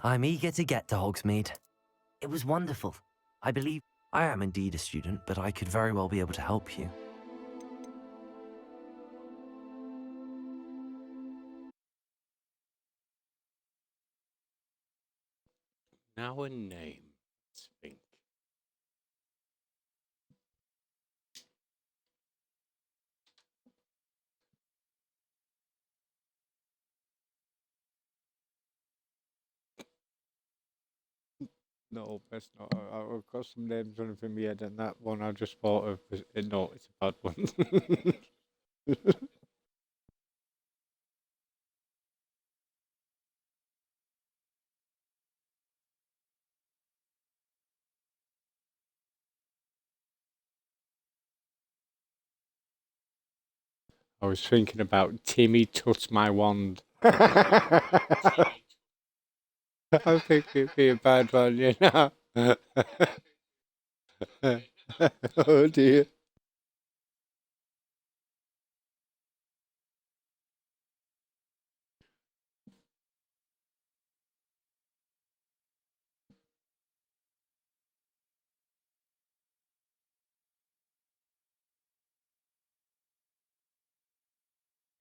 I'm eager to get to Hogsmeade. It was wonderful. I believe I am indeed a student, but I could very well be able to help you. Now a name. Let's think. No, best not. I've got some names running through my head, and that one I just thought of. No, it's a bad one. I was thinking about Timmy Tuts My Wand. I think it'd be a bad one, you know. Oh dear.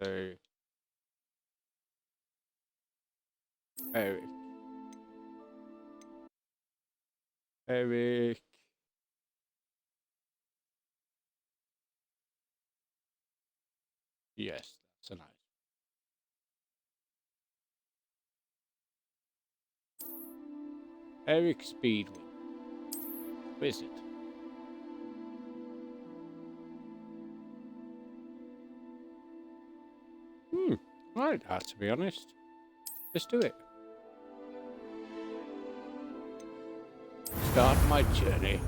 So, Eric. Eric. Yes, that's a nice. Eric Speedwin. Wizard. I like that, to be honest. Let's do it. Start my journey.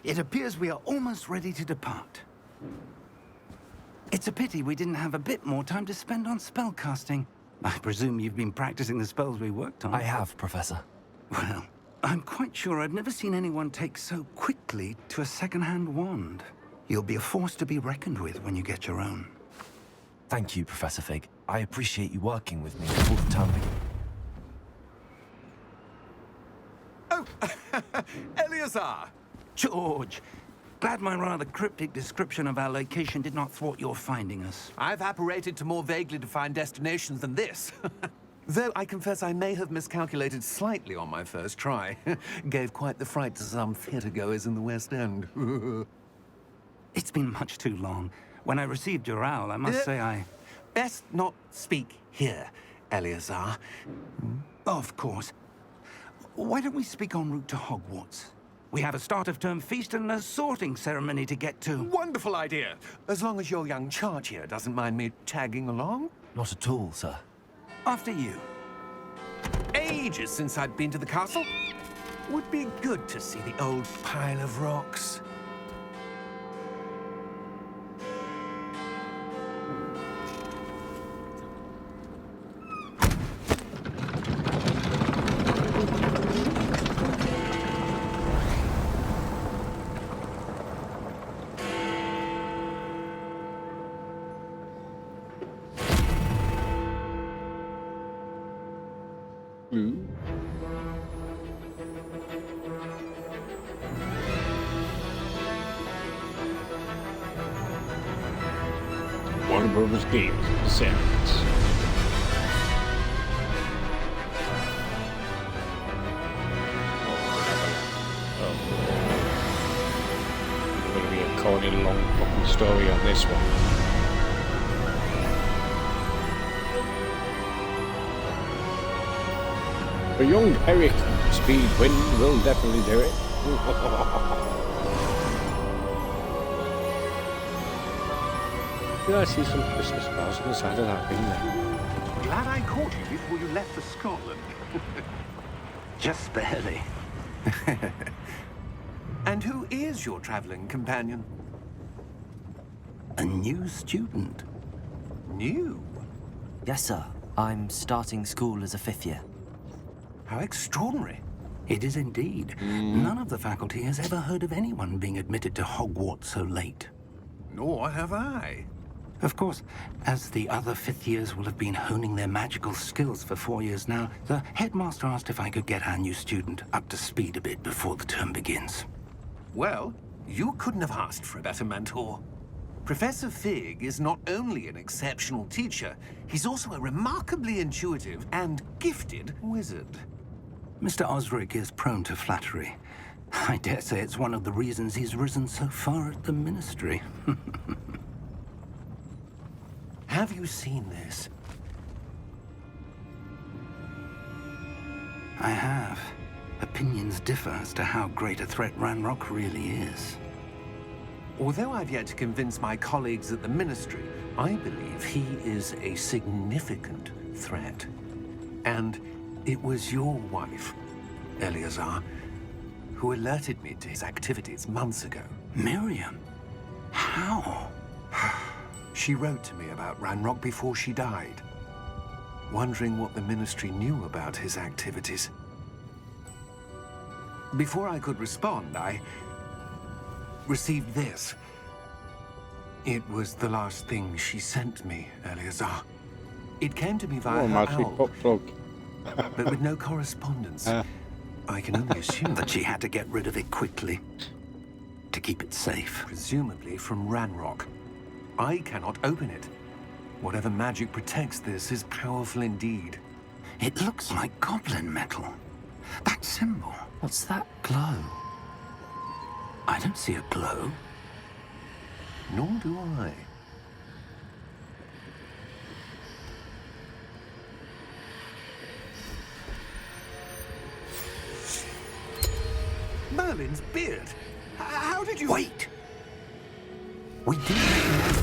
It appears we are almost ready to depart. It's a pity we didn't have a bit more time to spend on spellcasting. I presume you've been practicing the spells we worked on. I have, Professor. Well, I'm quite sure I've never seen anyone take so quickly to a second-hand wand. You'll be a force to be reckoned with when you get your own. Thank you, Professor Fig. I appreciate you working with me all the time. Oh, Eleazar! George, glad my rather cryptic description of our location did not thwart your finding us. I've apparated to more vaguely defined destinations than this. Though I confess I may have miscalculated slightly on my first try. Gave quite the fright to some theatre-goers in the West End. It's been much too long. When I received your owl, I must say I... Best not speak here, Eleazar. Of course. Why don't we speak en route to Hogwarts? We have a start-of-term feast and a sorting ceremony to get to. Wonderful idea! As long as your young charge here doesn't mind me tagging along. Not at all, sir. After you. Ages since I'd been to the castle. Would be good to see the old pile of rocks. Warner Brothers Games presents. There's going to be a corny long fucking story on this one. A young Eric Speedwin will definitely do it. Did I see some Christmas cards on the side of that thing there? Glad I caught you before you left for Scotland. Just barely. And who is your traveling companion? A new student. New? Yes, sir. I'm starting school as a 5th year. How extraordinary. It is indeed. None of the faculty has ever heard of anyone being admitted to Hogwarts so late. Nor have I. Of course, as the other fifth years will have been honing their magical skills for 4 years now, the headmaster asked if I could get our new student up to speed a bit before the term begins. Well, you couldn't have asked for a better mentor. Professor Fig is not only an exceptional teacher, he's also a remarkably intuitive and gifted wizard. Mr. Osric is prone to flattery. I dare say it's one of the reasons he's risen so far at the Ministry. Have you seen this? I have. Opinions differ as to how great a threat Ranrock really is. Although I've yet to convince my colleagues at the Ministry, I believe he is a significant threat. And it was your wife, Eleazar, who alerted me to his activities months ago. Miriam? How? She wrote to me about Ranrock before she died, wondering what the Ministry knew about his activities. Before I could respond, I received this. It was the last thing she sent me, Eleazar. It came to me via her magic owl, pop plug. but with no correspondence. I can only assume That she had to get rid of it quickly to keep it safe. presumably from Ranrock. I cannot open it. Whatever magic protects this is powerful indeed. It looks like goblin metal. That symbol. What's that glow? I don't see a glow. Nor do I. Merlin's beard. How did you... Wait! We didn't.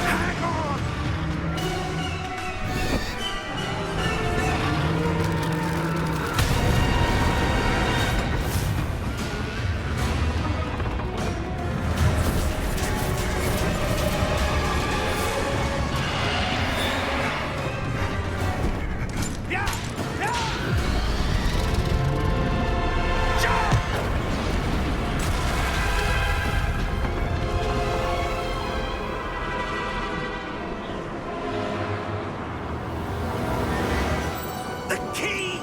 Hang on! The key!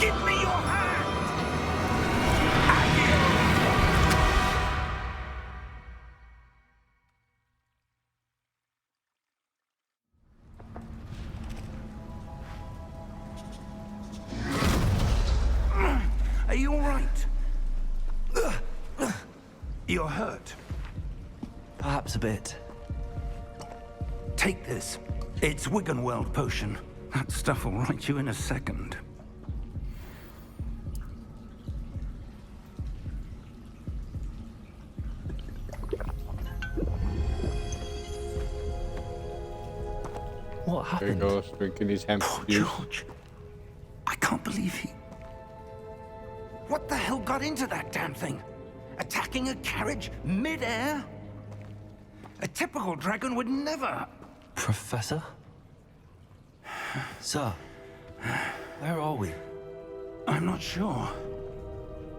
Give me your hand! Are you all right? You're hurt. Perhaps a bit. Take this. It's Wiggenweld potion. That stuff will right you in a second. What There he happened? goes, drinking his hemp Poor juice. George. I can't believe he... What the hell got into that damn thing? Attacking a carriage mid-air? A typical dragon would never... Professor? Sir, where are we? I'm not sure.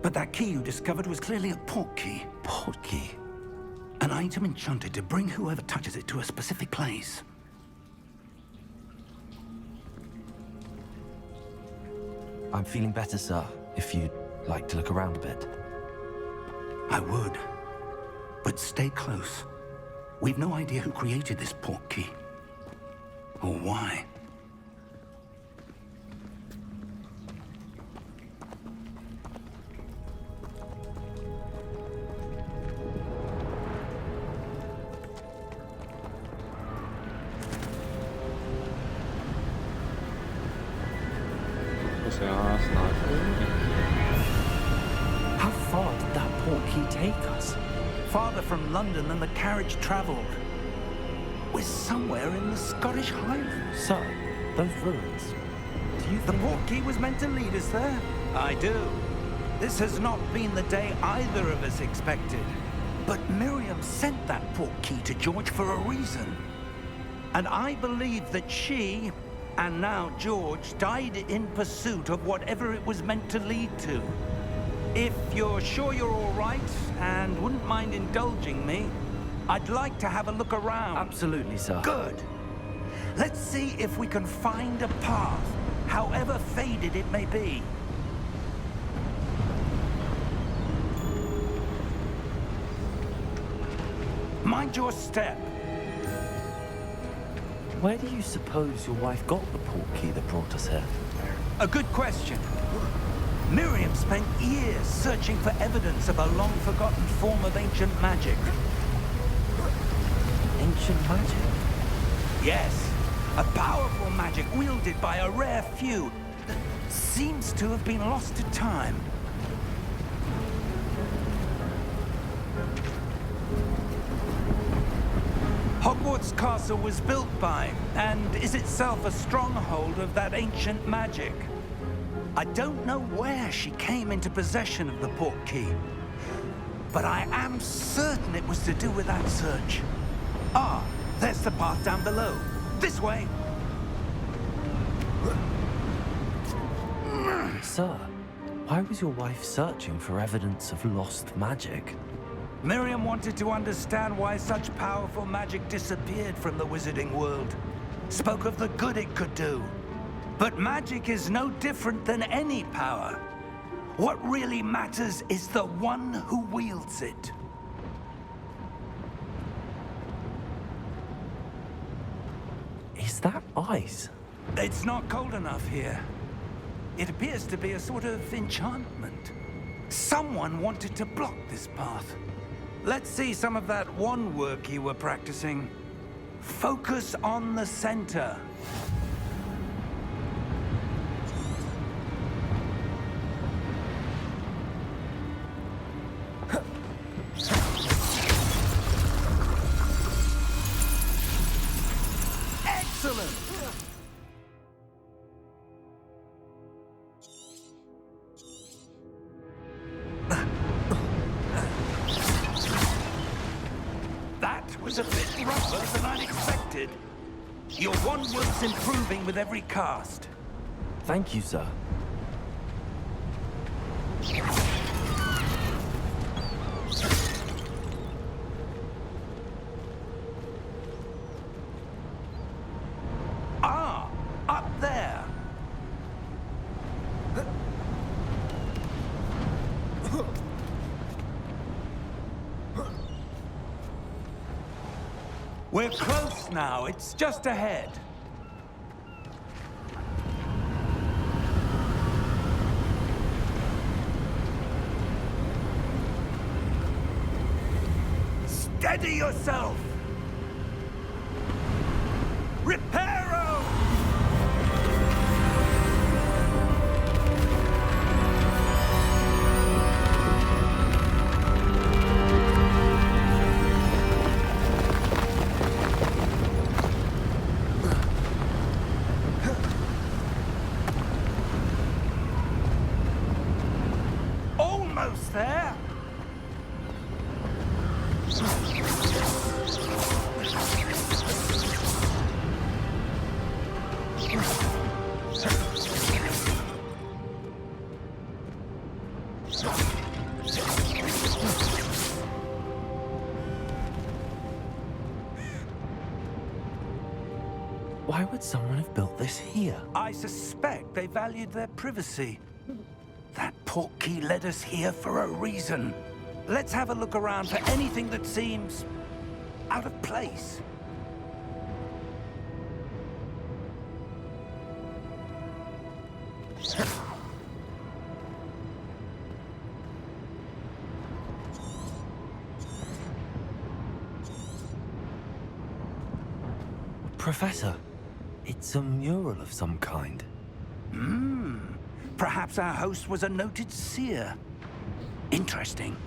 But that key you discovered was clearly a port key. Port key. An item enchanted to bring whoever touches it to a specific place. I'm feeling better, sir, if you'd like to look around a bit. I would. But stay close. We've no idea who created this port key. Or why. That's nice. How far did that port key take us? Farther from London than the carriage traveled. We're somewhere in the Scottish Highlands. Sir, those ruins. Do you The think... port key was meant to lead us there? I do. This has not been the day either of us expected. But Miriam sent that port key to George for a reason. And I believe that she, and now George, died in pursuit of whatever it was meant to lead to. If you're sure you're all right and wouldn't mind indulging me, I'd like to have a look around. Absolutely, sir. Good. Let's see if we can find a path, however faded it may be. Mind your step. Where do you suppose your wife got the portkey that brought us here? A good question. Miriam spent years searching for evidence of a long-forgotten form of ancient magic. Ancient magic? Yes, a powerful magic wielded by a rare few that seems to have been lost to time. Hogwarts Castle was built by, and is itself a stronghold of that ancient magic. I don't know where she came into possession of the portkey, but I am certain it was to do with that search. Ah, there's the path down below. This way. Sir, why was your wife searching for evidence of lost magic? Miriam wanted to understand why such powerful magic disappeared from the wizarding world. Spoke of the good it could do. But magic is no different than any power. What really matters is the one who wields it. Is that ice? It's not cold enough here. It appears to be a sort of enchantment. Someone wanted to block this path. Let's see some of that wand work you were practicing. Focus on the center. Excellent! That was a bit rougher than I'd expected. Your wand work's improving with every cast. Thank you, sir. Ah, up there. We're close now. It's just ahead. Steady yourself. Reparo! Almost there. Why would someone have built this here? I suspect they valued their privacy. That portkey led us here for a reason. Let's have a look around for anything that seems out of place. Professor, it's a mural of some kind. Perhaps our host was a noted seer. Interesting.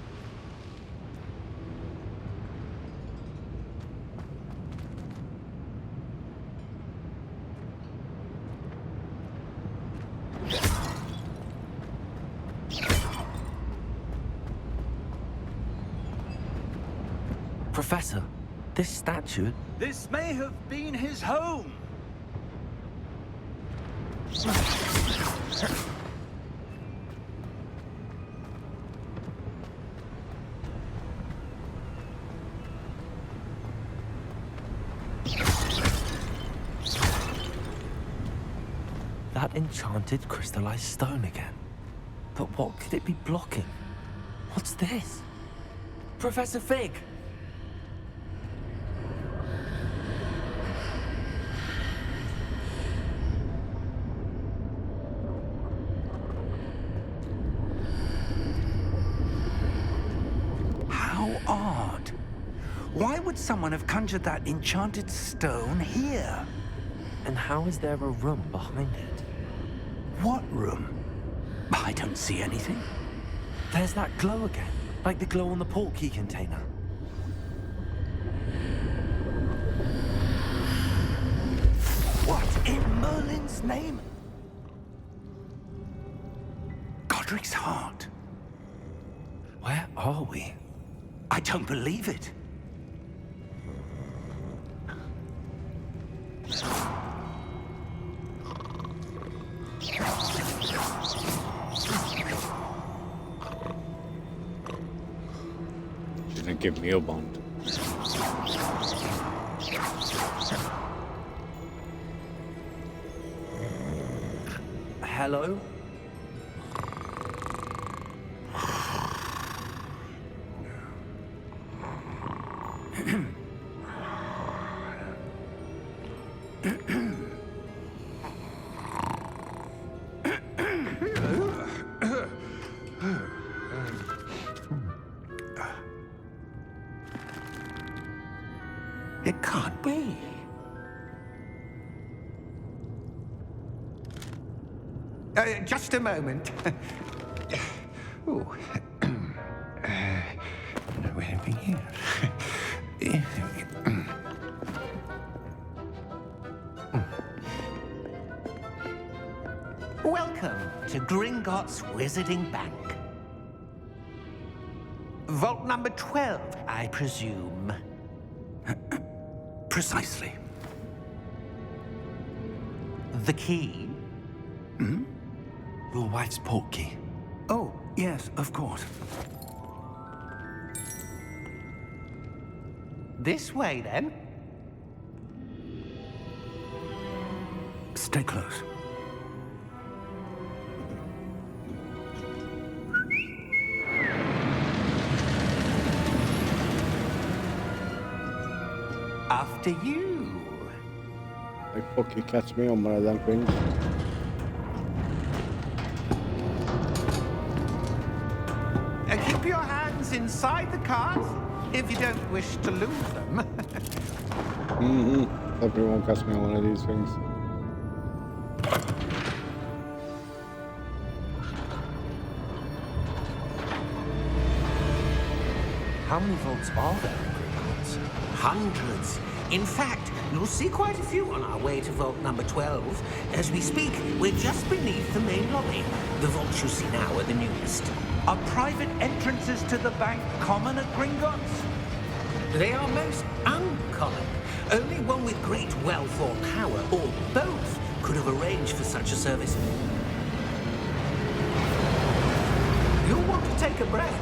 Professor, This statue... This may have been his home. That enchanted crystallized stone again. But what could it be blocking? What's this? Professor Fig! How odd. Why would someone have conjured that enchanted stone here? And how is there a room behind it? What room? I don't see anything. There's that glow again, like the glow on the portkey container. What in Merlin's name? Godric's heart. Where are we? I don't believe it. She's gonna give me a bond. Hello? It can't be. Just a moment. Ooh. Where are we here? Welcome to Gringotts Wizarding Bank. Vault number 12, I presume. Precisely. The key? Your wife's portkey. Oh, yes, of course. This way, then. Stay close. After you. They fucking catch me on one of them things. Keep your hands inside the cart if you don't wish to lose them. Everyone catch me on one of these things. How many vaults are there in Gringotts? Hundreds. In fact, you'll see quite a few on our way to vault number 12. As we speak, we're just beneath the main lobby. The vaults you see now are the newest. Are private entrances to the bank common at Gringotts? They are most uncommon. Only one with great wealth or power, or both, could have arranged for such a service. You'll want to take a breath.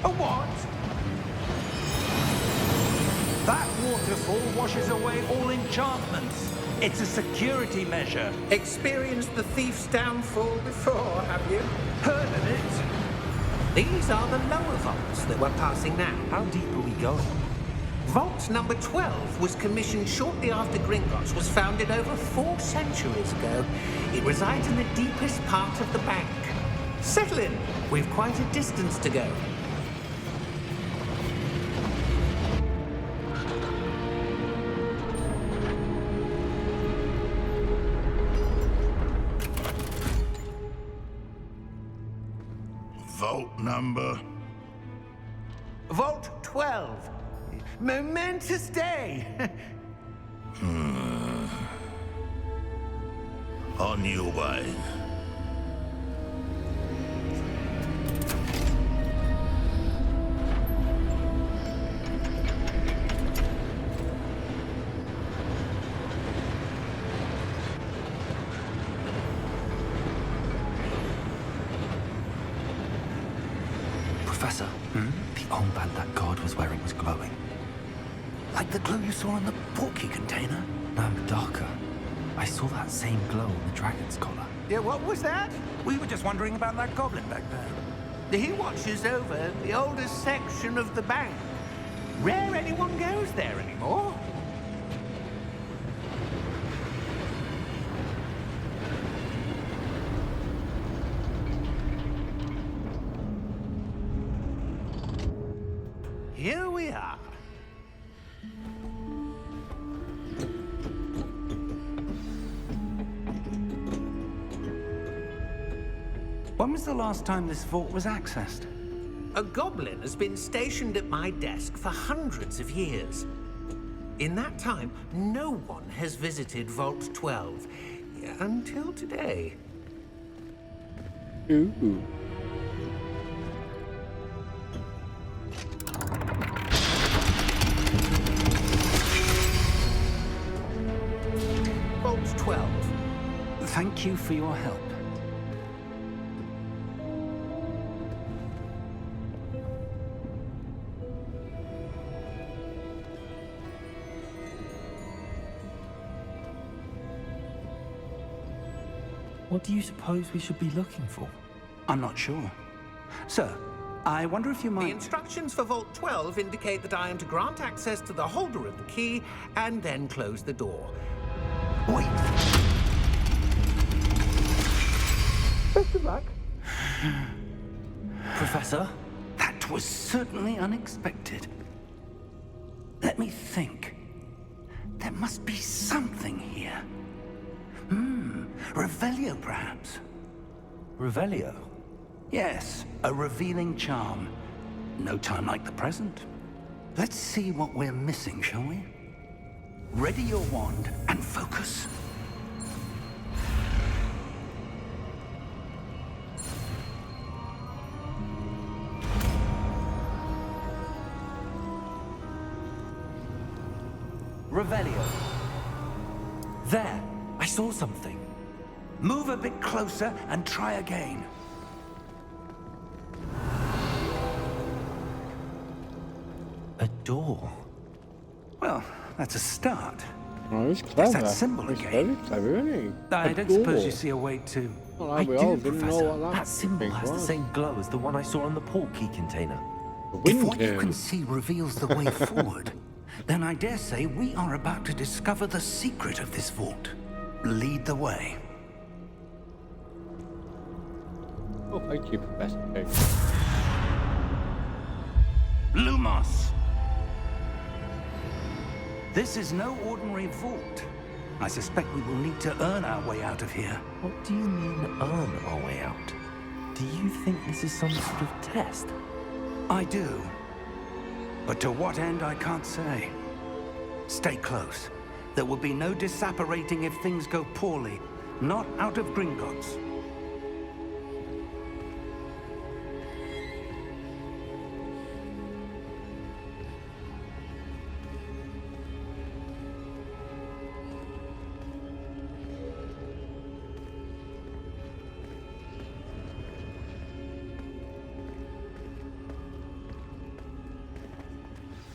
A what? That waterfall washes away all enchantments. It's a security measure. Experienced the thief's downfall before, have you? Heard of it? These are the lower vaults that we're passing now. How deep are we going? Vault number 12 was commissioned shortly after Gringotts was founded over 4 centuries ago. It resides in the deepest part of the bank. Settle in. We've quite a distance to go. Vault number? Vault 12. Momentous day. On your way. armband that guard was wearing was glowing. Like the glow you saw in the porky container? No, darker. I saw that same glow on the dragon's collar. Yeah, what was that? We were just wondering about that goblin back there. He watches over the oldest section of the bank. Rare anyone goes there anymore. Here we are. When was the last time this vault was accessed? A goblin has been stationed at my desk for hundreds of years. In that time, no one has visited Vault 12 until today. Ooh. Vault 12. Thank you for your help. What do you suppose we should be looking for? I'm not sure. Sir, I wonder if you The might... instructions for Vault 12 indicate that I am to grant access to the holder of the key and then close the door. Wait! Best of luck. Professor? That was certainly unexpected. Let me think. There must be something here. Revelio, perhaps? Revelio? Yes, a revealing charm. No time like the present. Let's see what we're missing, shall we? Ready your wand and focus. Revelio. There! I saw something. Move a bit closer and try again. A door. Well, that's a start. Oh, he's clever. that symbol He's again. very clever, isn't he? I A don't suppose door. you see a way to... Well, I we do, all didn't Professor. know what That symbol thing has the was. same glow as the one I saw on the portkey container. The If wind what you turn. can see reveals the way forward, then I dare say we are about to discover the secret of this vault. Lead the way. Oh, thank you, Professor Pig. Lumos! This is no ordinary vault. I suspect we will need to earn our way out of here. What do you mean, earn our way out? Do you think this is some sort of test? I do. But to what end, I can't say. Stay close. There will be no disapparating if things go poorly. Not out of Gringotts.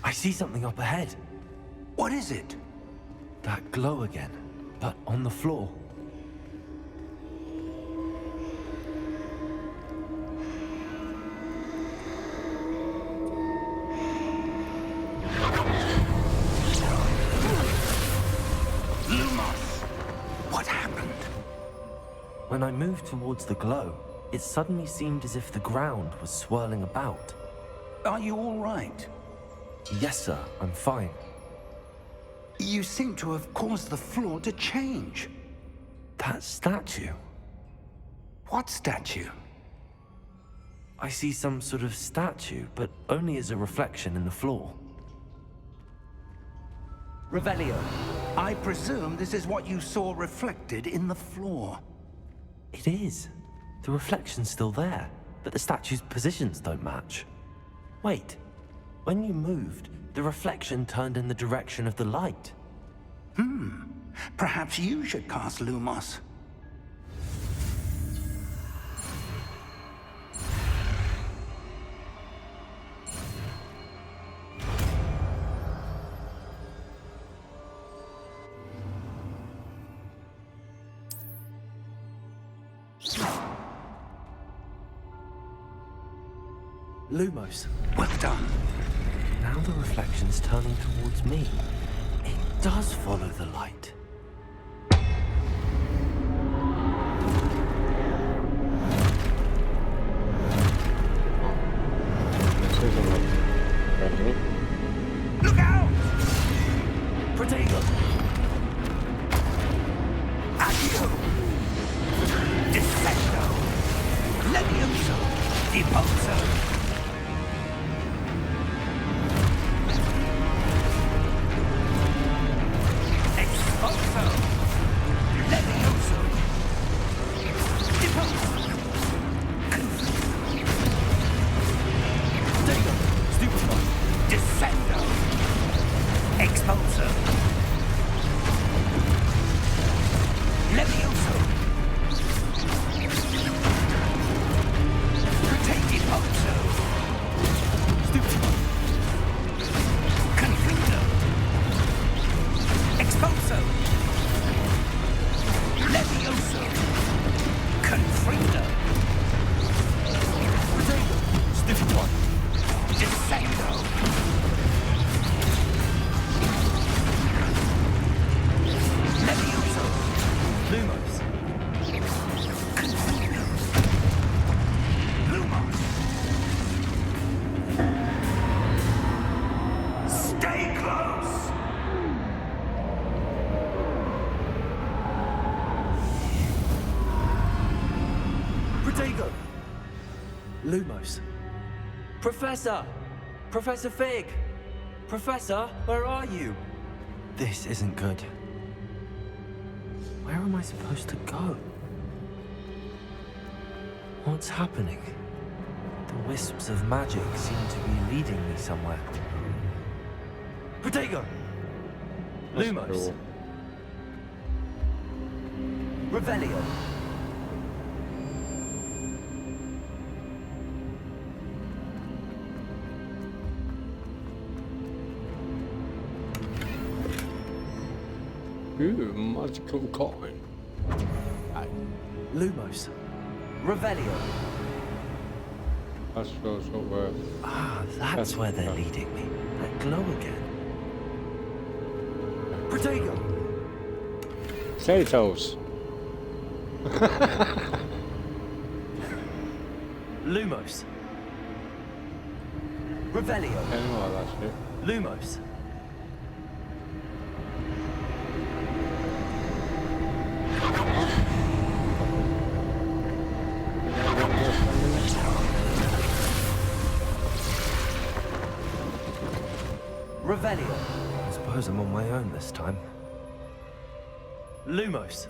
I see something up ahead. What is it? That glow again, but on the floor. Lumos! What happened? When I moved towards the glow, it suddenly seemed as if the ground was swirling about. Are you all right? Yes, sir, I'm fine. You seem to have caused the floor to change. That statue. What statue? I see some sort of statue, but only as a reflection in the floor. Revelio, I presume this is what you saw reflected in the floor. It is. The reflection's still there, but the statue's positions don't match. Wait. When you moved, the reflection turned in the direction of the light. Perhaps you should cast Lumos. Lumos. Well done. Now the reflection's turning towards me. It does follow the light. This isn't like friendly. Look out! Protego! Accio! Descendo! Levioso! Impulso! Expulso! Levioso! Impulso! Protego! Stupefy! Descendo! Expulso! Levioso! Protect Impulso! Stupefy! Confundo! Expulso! Levioso! Confrindo! Protego! Stupefy! Descendo! Levioso! Lumos! Confundo! Lumos! Stay close! Protego! Lumos! Professor! Professor Fig! Professor, where are you? This isn't good. Where am I supposed to go? What's happening? The wisps of magic seem to be leading me somewhere. Protego! That's Lumos! cool. Revelio! Ooh, magical coin. Lumos! Revelio! That shows what we're... Ah, that's That's where they're okay. leading me. That glow again. Protego! Potatoes. Lumos! Revelio! Anyway, that's it. Lumos! Revelio! I suppose I'm on my own this time. Lumos!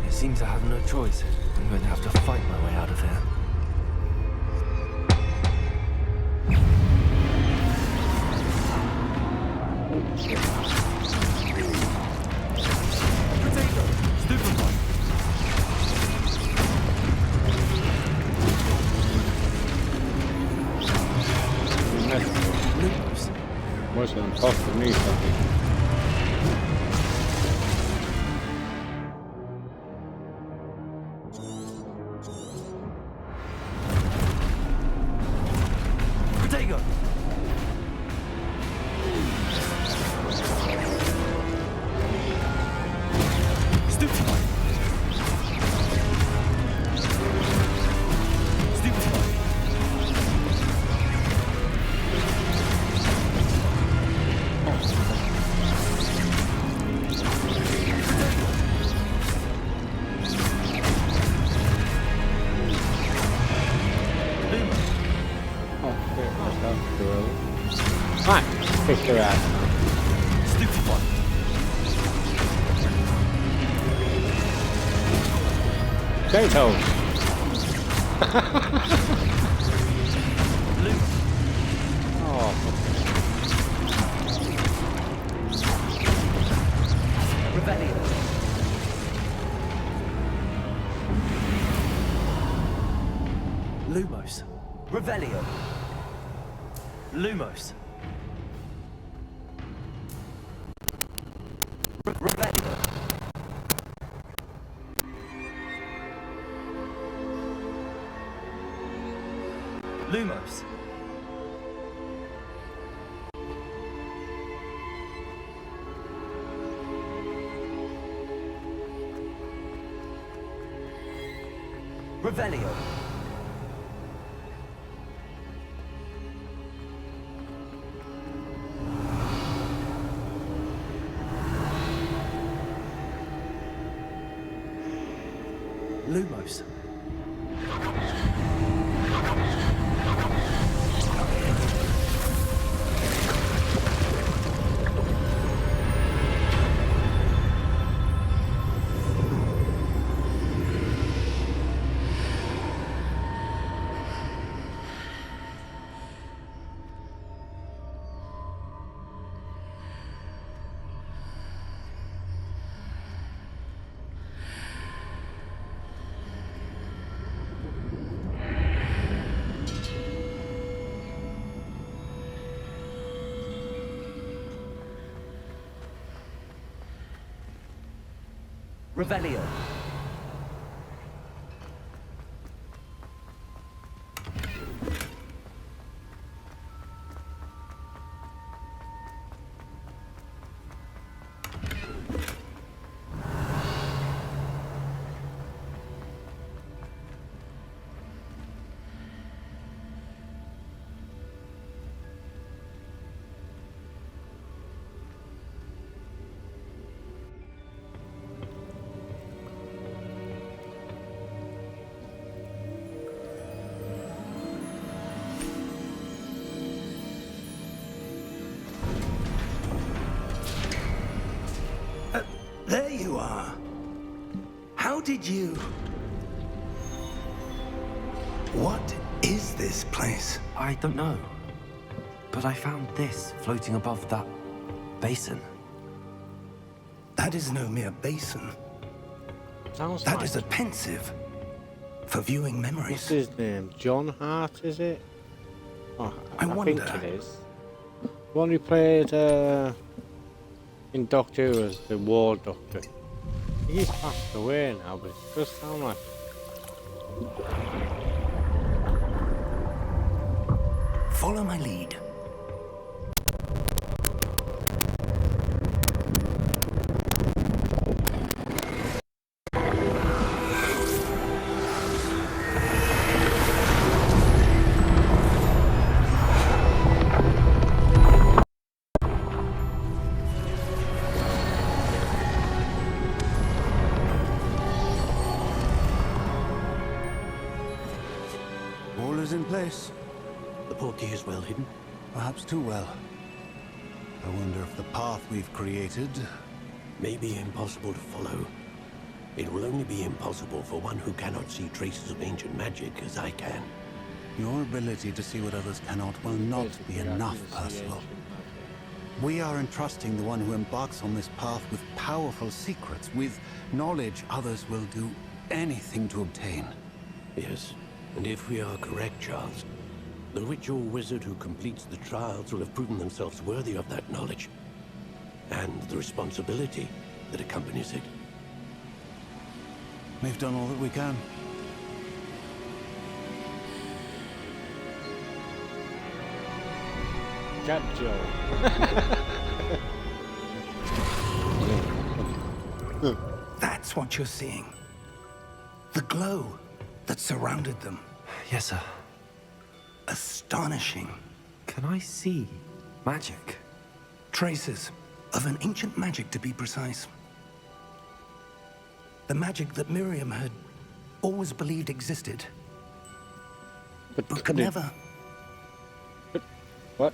It seems I have no choice. I'm going to have to fight my way out of here. Potato! Stupefy! Lumos! Wasn't on top of me something. Protego! Stupefy! Stupefy! Oh, shit, that's that too early. Right, kick your ass. Stupefy! Potatoes. Oh, Revelio! Lumos! Revelio! Lumos! Revelio! Lumos. Revelio. Lumos. Revelio. There you are. How did you... What is this place? I don't know. But I found this floating above that basin. That is no mere basin. Sounds That like... is a pensive for viewing What's memories. his name? John Hart, is it? Oh, I think wonder. it is. The one who played in Doctor Who as the War Doctor. He's passed away now, but it does sound like... Follow my lead. All is in place. The portkey is well hidden. Perhaps too well. I wonder if the path we've created... May be impossible to follow. It will only be impossible for one who cannot see traces of ancient magic as I can. Your ability to see what others cannot will not be enough, Percival. We are entrusting the one who embarks on this path with powerful secrets, with knowledge others will do anything to obtain. Yes, and if we are correct, Charles, the witch or wizard who completes the trials will have proven themselves worthy of that knowledge, and the responsibility that accompanies it. We've done all that we can. Get Joe. That's what you're seeing. The glow that surrounded them. Yes, sir. Astonishing. Can I see magic? Traces of an ancient magic, to be precise. The magic that Miriam had always believed existed, but could never. What?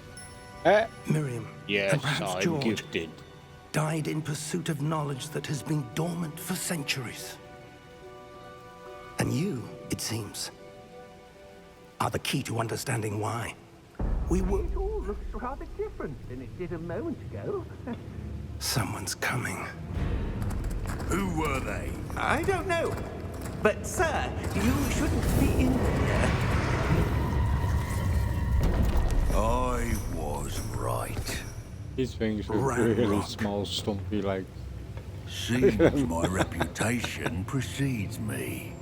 Miriam, Yes, and perhaps I'm George, gifted. died in pursuit of knowledge that has been dormant for centuries. And you, it seems, are the key to understanding why. We were... It all looks rather different than it did a moment ago. Someone's coming. Who were they? I don't know. But, sir, you shouldn't be in here. I was right. His things with Rat really rock. small, stumpy legs. Seems my reputation precedes me.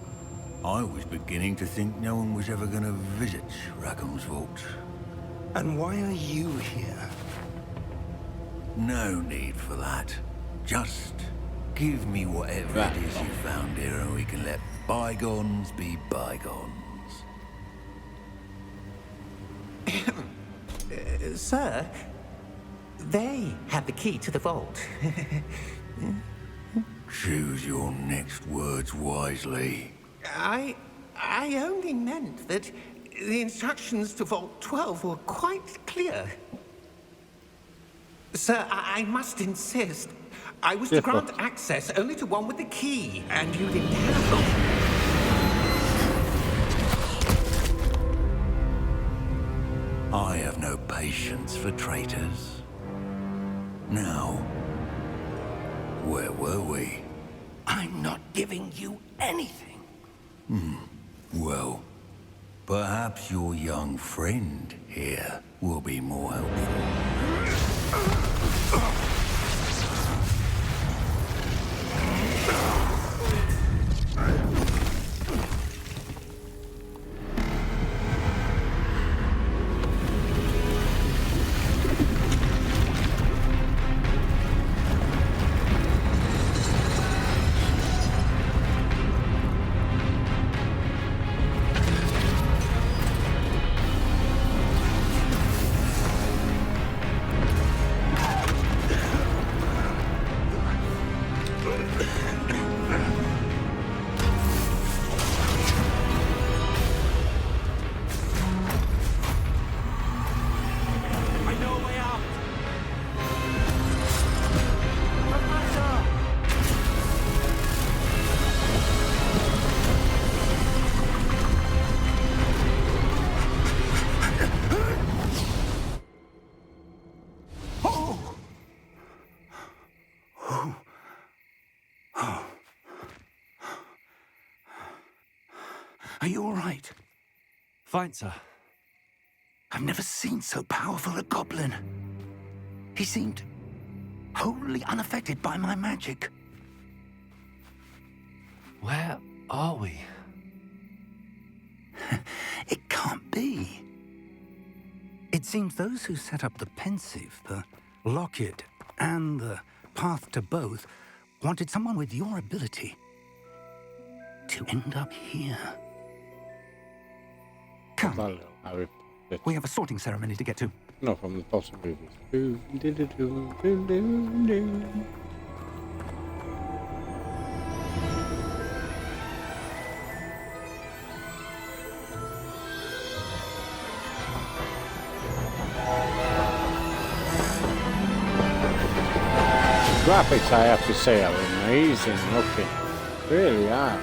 I was beginning to think no one was ever going to visit Rackham's vault. And why are you here? No need for that. Just give me whatever it is you found here and we can let bygones be bygones. Sir, they had the key to the vault. Choose your next words wisely. I only meant that the instructions to Vault 12 were quite clear. Sir, I must insist. I was to grant access only to one with the key, and you didn't have one. I have no patience for traitors. Now, where were we? I'm not giving you anything. Well, perhaps your young friend here will be more helpful. Are you all right? Fine, sir. I've never seen so powerful a goblin. He seemed wholly unaffected by my magic. Where are we? It can't be. It seems those who set up the pensive, the locket, and the path to both wanted someone with your ability to end up here. Come, we have a sorting ceremony to get to. No, from the Potter movies. Graphics, I have to say, are amazing looking. Really are.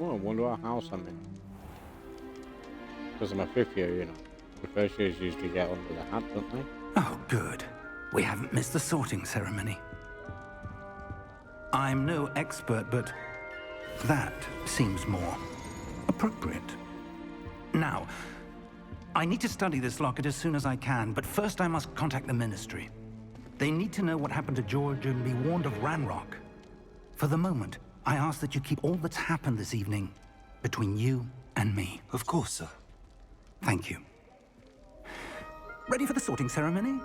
Oh, I wonder what house I'm in. Because I'm a fifth year, you know. The first years usually get under the hat, don't they? Oh, good. We haven't missed the sorting ceremony. I'm no expert, but that seems more appropriate. Now, I need to study this locket as soon as I can, but first I must contact the Ministry. They need to know what happened to George and be warned of Ranrock. For the moment, I ask that you keep all that's happened this evening between you and me. Of course, sir. Thank you. Ready for the sorting ceremony?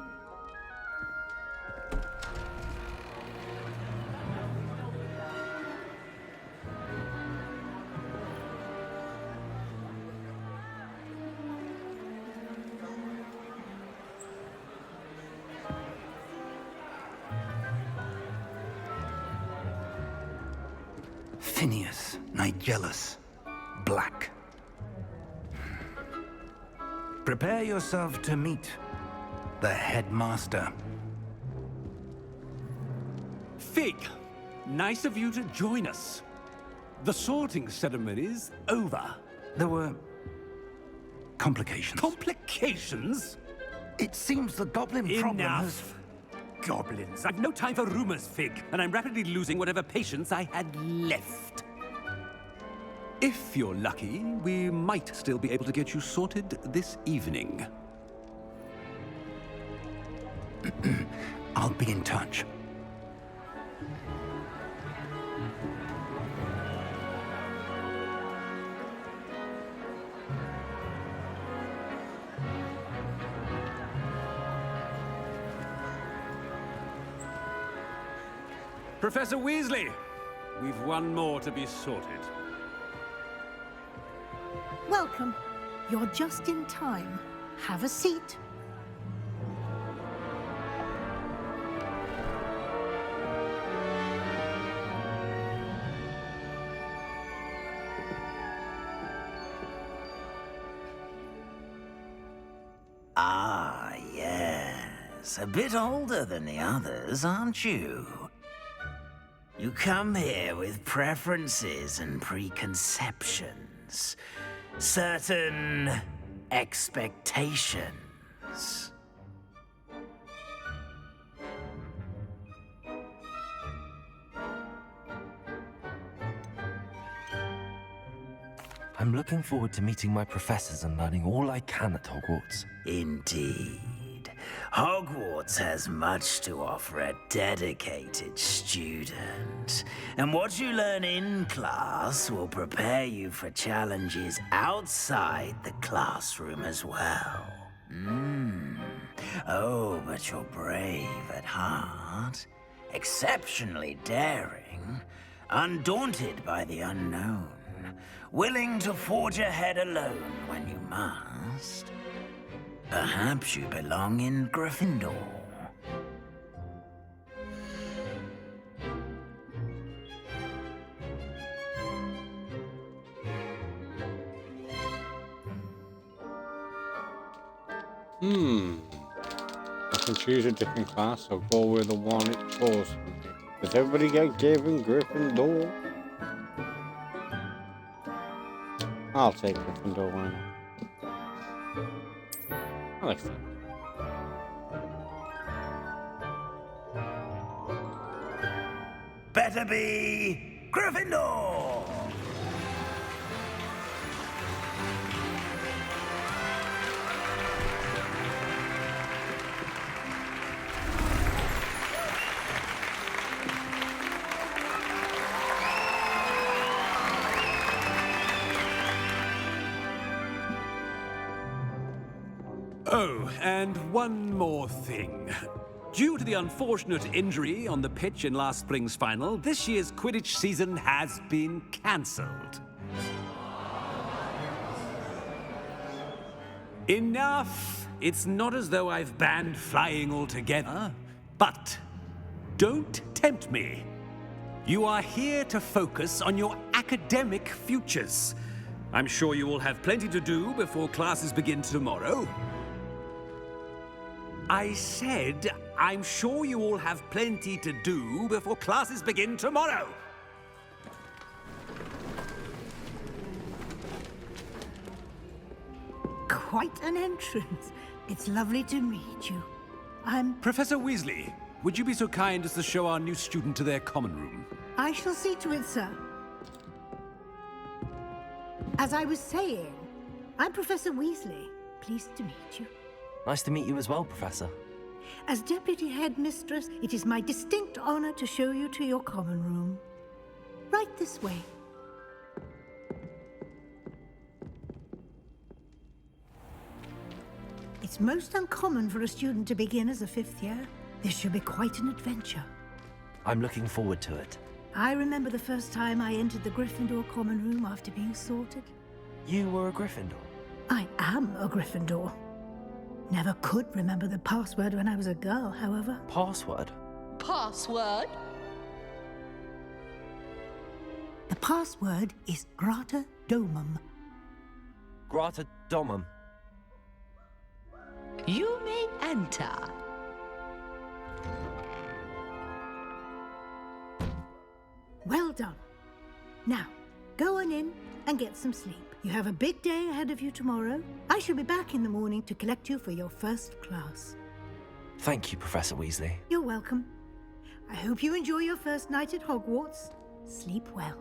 Phineas, Nigellus, Black. Prepare yourself to meet the headmaster. Fig, nice of you to join us. The sorting ceremony's over. There were complications. Complications? It seems the goblin problem has... Enough! Goblins. I've no time for rumors, Fig, and I'm rapidly losing whatever patience I had left. If you're lucky, we might still be able to get you sorted this evening. I'll be in touch. Professor Weasley, we've one more to be sorted. Welcome. You're just in time. Have a seat. Ah, yes. A bit older than the others, aren't you? You come here with preferences and preconceptions. Certain expectations. I'm looking forward to meeting my professors and learning all I can at Hogwarts. Indeed. Hogwarts has much to offer a dedicated student. And what you learn in class will prepare you for challenges outside the classroom as well. Oh, but you're brave at heart, exceptionally daring, undaunted by the unknown, willing to forge ahead alone when you must. Perhaps you belong in Gryffindor. I can choose a different class or go with the one it chose for me. Does everybody get given Gryffindor? I'll take Gryffindor, why not? I like that. Better be Gryffindor! Oh, and one more thing. Due to the unfortunate injury on the pitch in last spring's final, this year's Quidditch season has been cancelled. Enough! It's not as though I've banned flying altogether, but don't tempt me. You are here to focus on your academic futures. I'm sure you will have plenty to do before classes begin tomorrow. I said, I'm sure you all have plenty to do before classes begin tomorrow. Quite an entrance. It's lovely to meet you. Professor Weasley, would you be so kind as to show our new student to their common room? I shall see to it, sir. As I was saying, I'm Professor Weasley. Pleased to meet you. Nice to meet you as well, Professor. As Deputy Headmistress, it is my distinct honor to show you to your common room. Right this way. It's most uncommon for a student to begin as a fifth year. This should be quite an adventure. I'm looking forward to it. I remember the first time I entered the Gryffindor common room after being sorted. You were a Gryffindor? I am a Gryffindor. Never could remember the password when I was a girl, however. Password? Password? The The password is Grata Domum. Grata Domum. You may enter. Well done. Now, go on in and get some sleep. You have a big day ahead of you tomorrow. I shall be back in the morning to collect you for your first class. Thank you, Professor Weasley. You're welcome. I hope you enjoy your first night at Hogwarts. Sleep well.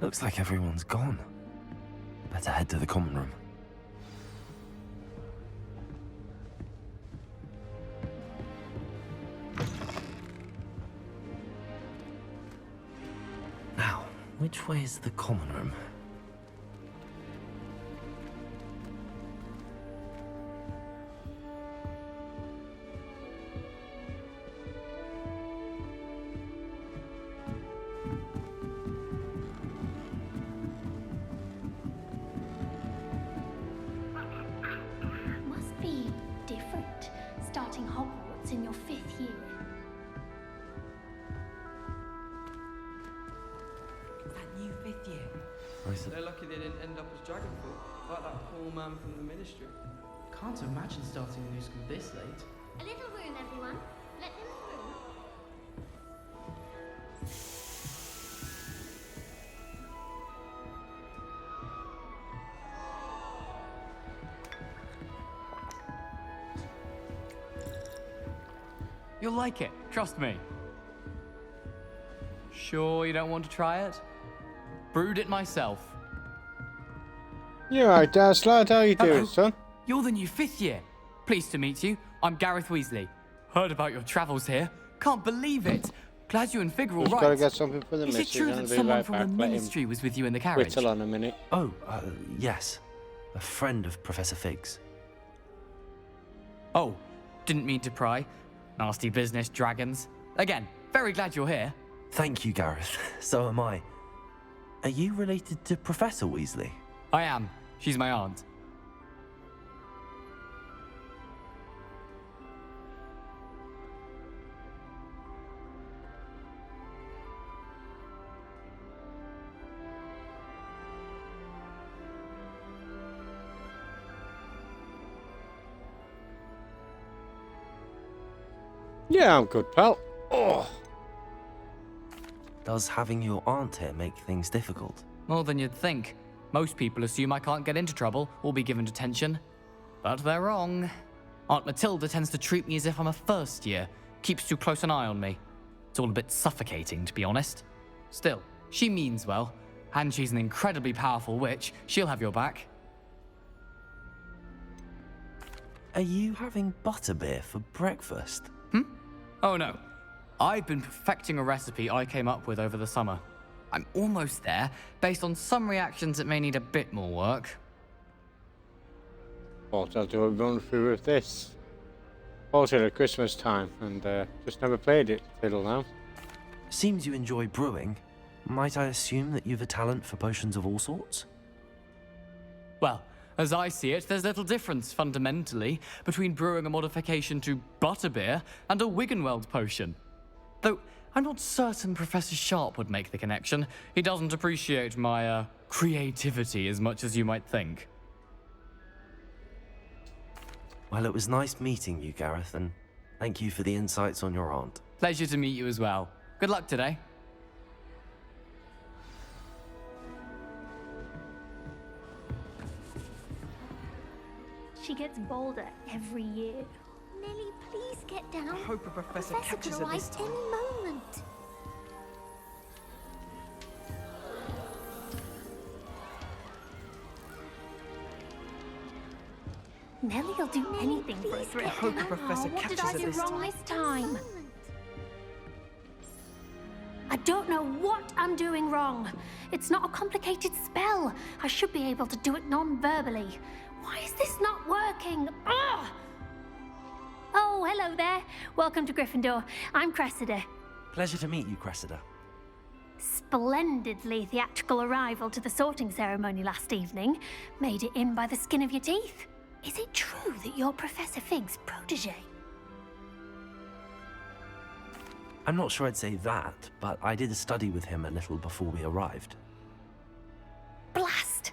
Looks like everyone's gone. Better head to the common room. Now, which way is the common room? Must be different, starting Hogwarts in your 5th year. That new 5th year. They're lucky they didn't end up as Dragonfall, like that poor man from the Ministry. Can't imagine starting new school this late. A little room, everyone. Let them through. You'll like it, trust me. Sure you don't want to try it? Brewed it myself. You alright, Daz, lad? How you doing, Hello. son? You're the new 5th year. Pleased to meet you. I'm Gareth Weasley. Heard about your travels here. Can't believe it. Glad you and Fig are all Just right. gotta get something for the Is it missus. true and that I'll be someone right from back. the Let him Ministry was with you in the carriage? whittle on a minute. Oh, yes. A friend of Professor Fig's. Oh, didn't mean to pry. Nasty business, dragons. Again, very glad you're here. Thank you, Gareth. So am I. Are you related to Professor Weasley? I am. She's my aunt. Yeah, I'm good, pal. Oh. Does having your aunt here make things difficult? More than you'd think. Most people assume I can't get into trouble or be given detention. But they're wrong. Aunt Matilda tends to treat me as if I'm a first year. Keeps too close an eye on me. It's all a bit suffocating, to be honest. Still, she means well. And she's an incredibly powerful witch. She'll have your back. Are you having butterbeer for breakfast? Oh no. I've been perfecting a recipe I came up with over the summer. I'm almost there. Based on some reactions, it may need a bit more work. Thought I'll do a run through with this. Bought it at Christmas time and just never played it till now. Seems you enjoy brewing. Might I assume that you've a talent for potions of all sorts? Well, as I see it, there's little difference, fundamentally, between brewing a modification to butterbeer and a Wiggenweld potion. Though, I'm not certain Professor Sharp would make the connection. He doesn't appreciate my, creativity as much as you might think. Well, it was nice meeting you, Gareth, and thank you for the insights on your aunt. Pleasure to meet you as well. Good luck today. She gets bolder every year. Nelly, please get down. I hope a professor catches could her this arrive time. any moment. Nelly'll do anything for a thrill. I hope the professor What did catches I her do this wrong time. this time? I don't know what I'm doing wrong. It's not a complicated spell. I should be able to do it non-verbally. Why is this not working? Ugh! Oh, hello there. Welcome to Gryffindor. I'm Cressida. Pleasure to meet you, Cressida. splendidly theatrical arrival to the sorting ceremony last evening made it in by the skin of your teeth. Is it true that you're Professor Fig's protege? I'm not sure I'd say that, but I did study with him a little before we arrived. Blast!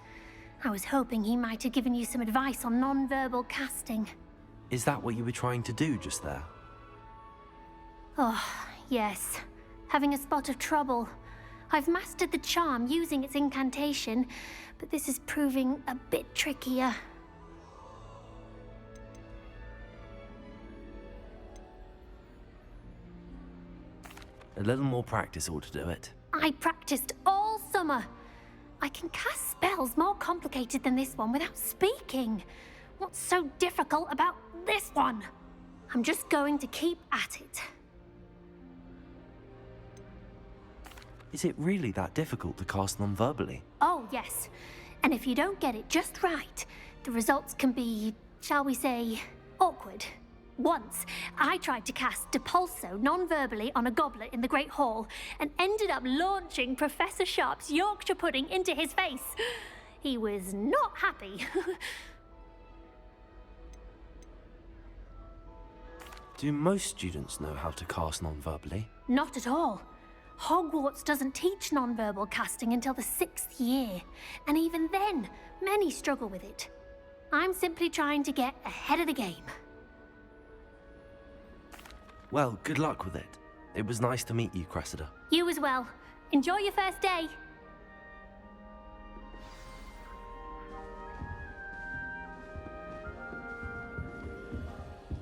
I was hoping he might have given you some advice on non-verbal casting. Is that what you were trying to do just there? Oh, yes. Having a spot of trouble. I've mastered the charm using its incantation, but this is proving a bit trickier. A little more practice ought to do it. I practiced all summer. I can cast spells more complicated than this one without speaking. What's so difficult about this one? I'm just going to keep at it. Is it really that difficult to cast non-verbally? Oh, yes. And if you don't get it just right, the results can be, shall we say, awkward. Once, I tried to cast Depulso non-verbally on a goblet in the Great Hall and ended up launching Professor Sharp's Yorkshire pudding into his face. He was not happy. Do most students know how to cast non-verbally? Not at all. Hogwarts doesn't teach non-verbal casting until the 6th year, and even then, many struggle with it. I'm simply trying to get ahead of the game. Well, good luck with it. It was nice to meet you, Cressida. You as well. Enjoy your first day.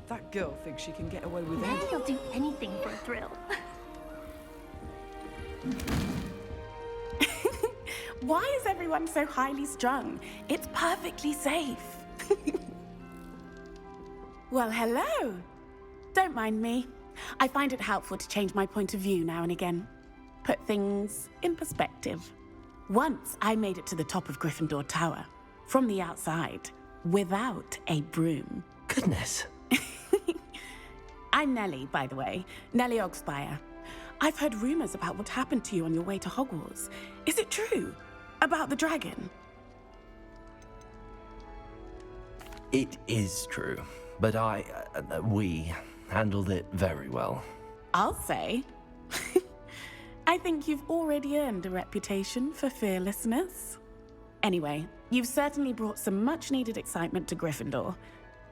That girl thinks she can get away with Then anything. he'll do anything for a thrill. Why is everyone so highly strung? It's perfectly safe. Well, hello. Don't mind me. I find it helpful to change my point of view now and again. Put things in perspective. Once I made it to the top of Gryffindor Tower, from the outside, without a broom. Goodness. I'm Nellie, by the way. Nellie Ogspire. I've heard rumors about what happened to you on your way to Hogwarts. Is it true? About the dragon? It is true, but we handled it very well. I'll say. I think you've already earned a reputation for fearlessness. Anyway, you've certainly brought some much-needed excitement to Gryffindor.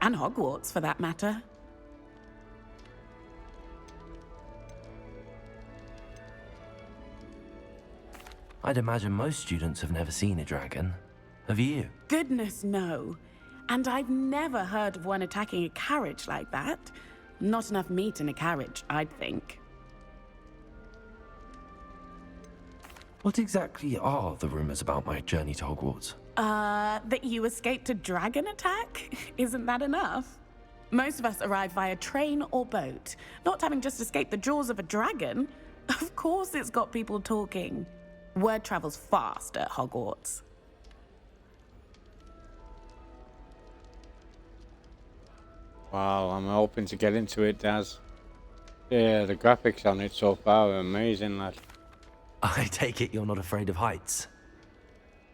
And Hogwarts, for that matter. I'd imagine most students have never seen a dragon. Have you? Goodness, no. And I've never heard of one attacking a carriage like that. Not enough meat in a carriage, I'd think. What exactly are the rumors about my journey to Hogwarts? That you escaped a dragon attack? Isn't that enough? Most of us arrive via train or boat, not having just escaped the jaws of a dragon. Of course it's got people talking. Word travels fast at Hogwarts. Wow, I'm hoping to get into it, Daz. Yeah, the graphics on it so far are amazing, lad. I take it you're not afraid of heights.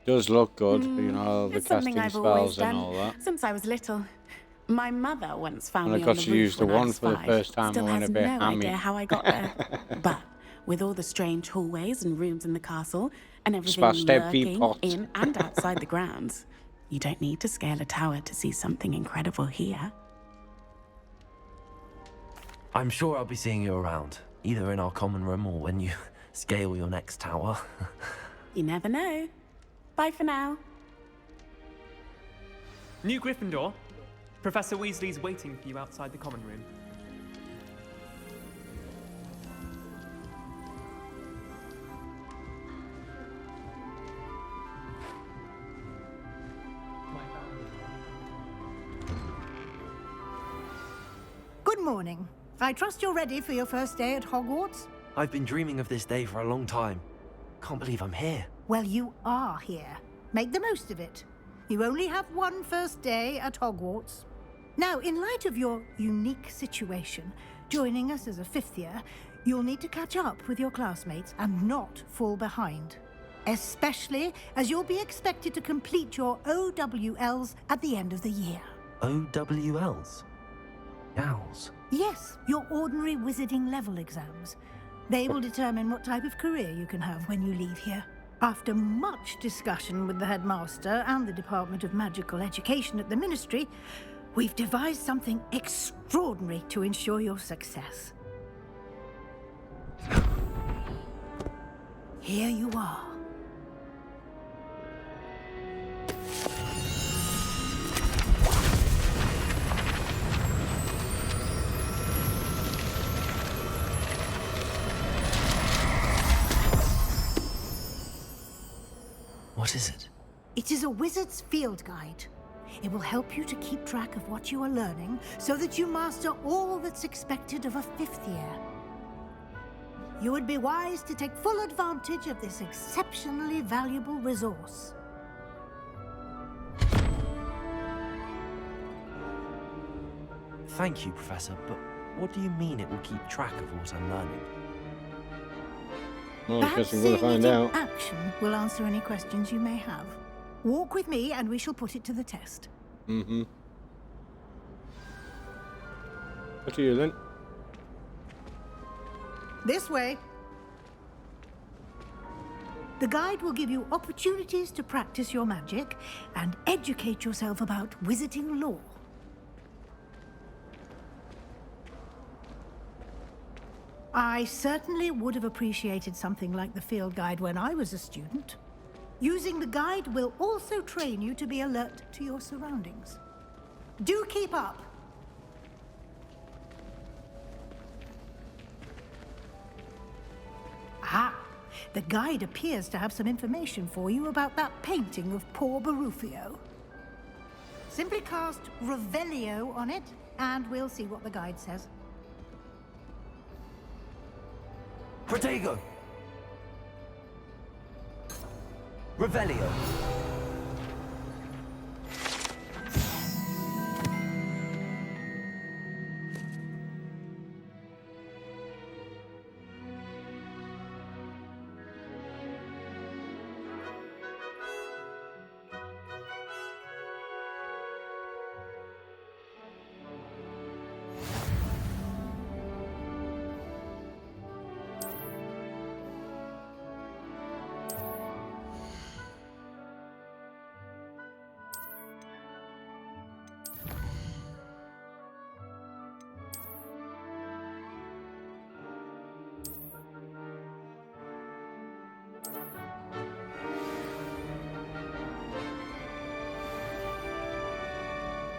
Does look good, you know, the It's something casting I've always spells and done all that. since I was little. My mother once found And I me got on the to roof use the when I one was for the 5. first time. Still I went has a bit no hammy. idea how I got there. But with all the strange hallways and rooms in the castle and everything Smashed every lurking pot. in and outside the grounds, you don't need to scale a tower to see something incredible here. I'm sure I'll be seeing you around, either in our common room or when you scale your next tower. You never know. Bye for now. New Gryffindor. Professor Weasley's waiting for you outside the common room. Good morning. I trust you're ready for your first day at Hogwarts? I've been dreaming of this day for a long time. Can't believe I'm here. Well, you are here. Make the most of it. You only have one first day at Hogwarts. Now, in light of your unique situation, joining us as a 5th year, You'll need to catch up with your classmates and not fall behind. Especially as you'll be expected to complete your OWLs at the end of the year. OWLs? Owls? Yes, your ordinary wizarding level exams. They will determine what type of career you can have when you leave here. After much discussion with the headmaster and the Department of Magical Education at the Ministry, we've devised something extraordinary to ensure your success. Here you are. What is it? It is a wizard's field guide. It will help you to keep track of what you are learning so that you master all that's expected of a 5th year. You would be wise to take full advantage of this exceptionally valuable resource. Thank you, Professor, but what do you mean it will keep track of what I'm learning? Well, I Perhaps guess we're going to seeing find it in out. action will answer any questions you may have. Walk with me and we shall put it to the test. Mm-hmm. What are you then? This way. The guide will give you opportunities to practice your magic and educate yourself about wizarding lore. I certainly would have appreciated something like the field guide when I was a student. Using the guide will also train you to be alert to your surroundings. Do keep up! Ah, the guide appears to have some information for you about that painting of poor Barufio. Simply cast Revelio on it, and we'll see what the guide says. Protego! Revelio!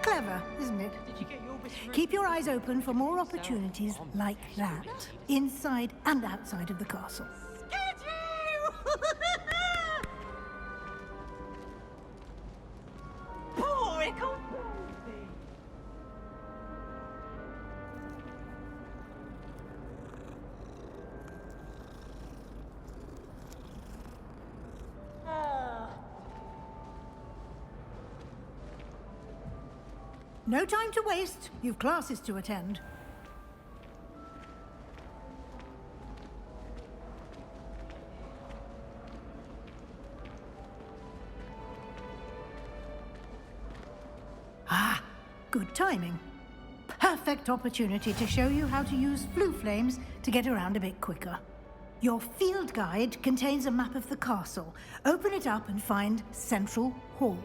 Clever, isn't it? Keep your eyes open for more opportunities like that, inside and outside of the castle. No time to waste. You've classes to attend. Ah, good timing. Perfect opportunity to show you how to use flue flames to get around a bit quicker. Your field guide contains a map of the castle. Open it up and find Central Hall.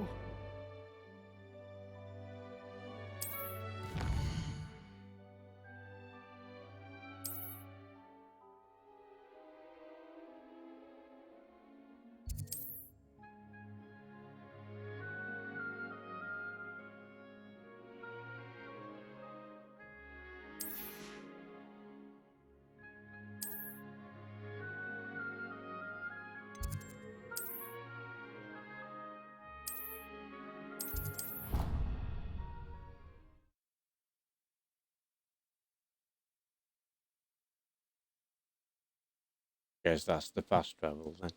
Guess that's the fast travel then.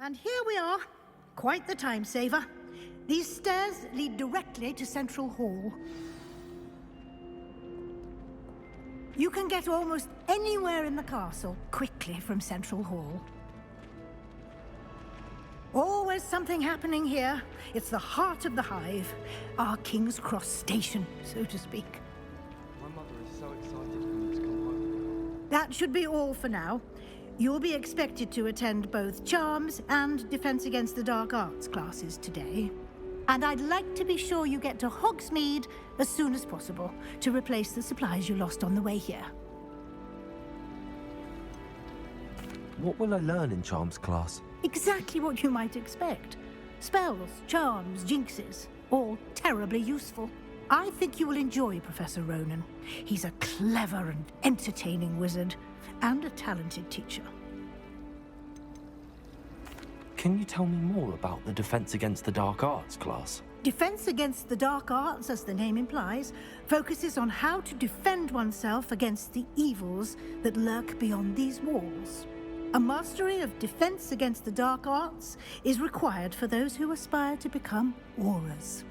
And here we are. Quite the time saver. These stairs lead directly to Central Hall. You can get almost anywhere in the castle quickly from Central Hall. Always something happening here. It's the heart of the hive. Our King's Cross station, so to speak. My mother is so excited for me to come home. That should be all for now. You'll be expected to attend both Charms and Defense Against the Dark Arts classes today. And I'd like to be sure you get to Hogsmeade as soon as possible to replace the supplies you lost on the way here. What will I learn in Charms class? Exactly what you might expect. Spells, charms, jinxes, all terribly useful. I think you will enjoy Professor Ronan. He's a clever and entertaining wizard, and a talented teacher. Can you tell me more about the Defense Against the Dark Arts class? Defense Against the Dark Arts, as the name implies, focuses on how to defend oneself against the evils that lurk beyond these walls. A mastery of Defense Against the Dark Arts is required for those who aspire to become Aurors.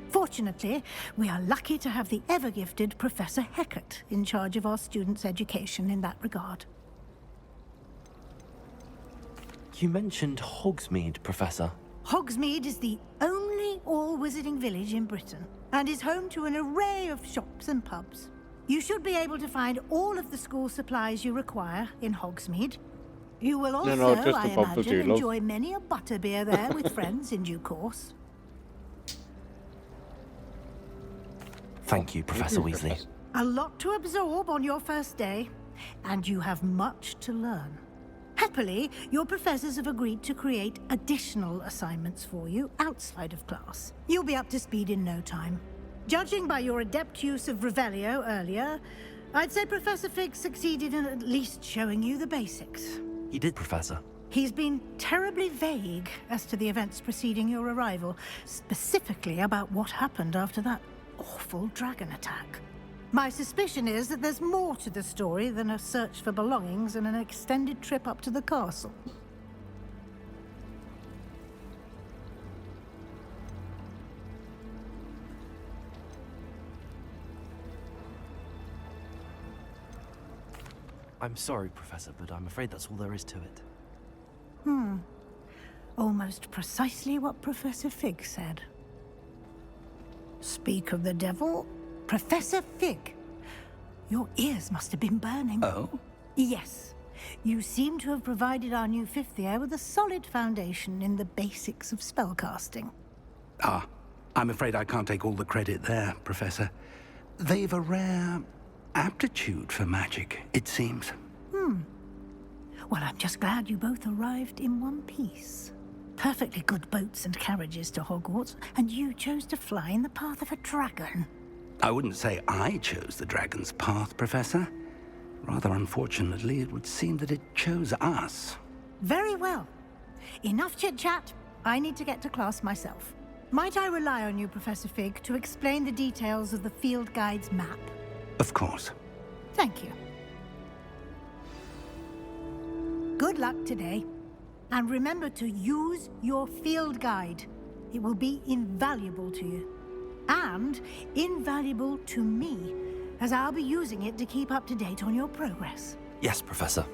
Fortunately, we are lucky to have the ever-gifted Professor Hecat in charge of our students' education in that regard. You mentioned Hogsmeade, Professor. Hogsmeade is the only all-wizarding village in Britain, and is home to an array of shops and pubs. You should be able to find all of the school supplies you require in Hogsmeade. You will also, I imagine, enjoy many a butterbeer there with friends in due course. Thank you, Professor Weasley. A lot to absorb on your first day, and you have much to learn. Happily, your professors have agreed to create additional assignments for you outside of class. You'll be up to speed in no time. Judging by your adept use of Revelio earlier, I'd say Professor Fig succeeded in at least showing you the basics. He did, Professor. He's been terribly vague as to the events preceding your arrival, specifically about what happened after that awful dragon attack. My suspicion is that there's more to the story than a search for belongings and an extended trip up to the castle. I'm sorry, Professor, but I'm afraid that's all there is to it. Almost precisely what Professor Fig said. Speak of the devil, Professor Fig. Your ears must have been burning. Oh? Yes. You seem to have provided our new fifth year with a solid foundation in the basics of spellcasting. Ah, I'm afraid I can't take all the credit there, Professor. They've a rare aptitude for magic, it seems. Well, I'm just glad you both arrived in one piece. Perfectly good boats and carriages to Hogwarts, and you chose to fly in the path of a dragon. I wouldn't say I chose the dragon's path, Professor. Rather unfortunately, it would seem that it chose us. Very well. Enough chit-chat. I need to get to class myself. Might I rely on you, Professor Fig, to explain the details of the field guide's map? Of course. Thank you. Good luck today. And remember to use your field guide. It will be invaluable to you. And invaluable to me, as I'll be using it to keep up to date on your progress. Yes, Professor.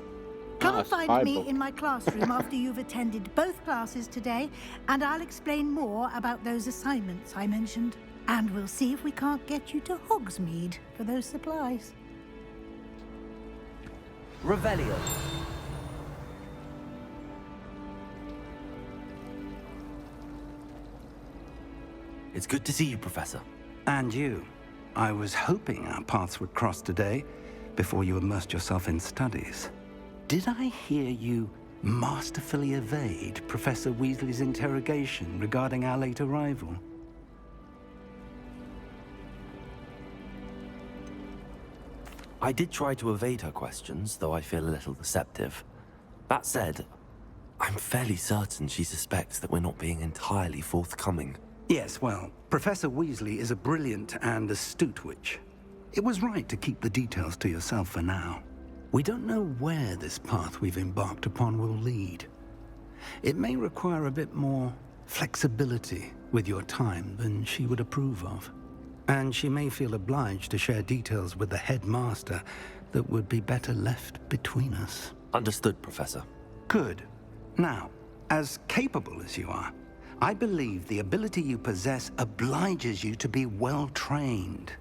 Come and find me in my classroom after you've attended both classes today, and I'll explain more about those assignments I mentioned. And we'll see if we can't get you to Hogsmeade for those supplies. Revelio. It's good to see you, Professor. And you. I was hoping our paths would cross today, before you immersed yourself in studies. Did I hear you masterfully evade Professor Weasley's interrogation regarding our late arrival? I did try to evade her questions, though I feel a little deceptive. That said, I'm fairly certain she suspects that we're not being entirely forthcoming. Yes, well, Professor Weasley is a brilliant and astute witch. It was right to keep the details to yourself for now. We don't know where this path we've embarked upon will lead. It may require a bit more flexibility with your time than she would approve of. And she may feel obliged to share details with the headmaster that would be better left between us. Understood, Professor. Good. Now, as capable as you are, I believe the ability you possess obliges you to be well trained.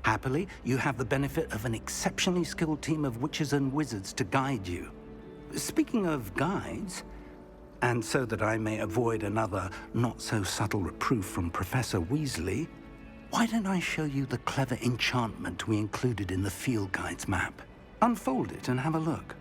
Happily, you have the benefit of an exceptionally skilled team of witches and wizards to guide you. Speaking of guides, and so that I may avoid another not-so-subtle reproof from Professor Weasley, why don't I show you the clever enchantment we included in the field guide's map? Unfold it and have a look.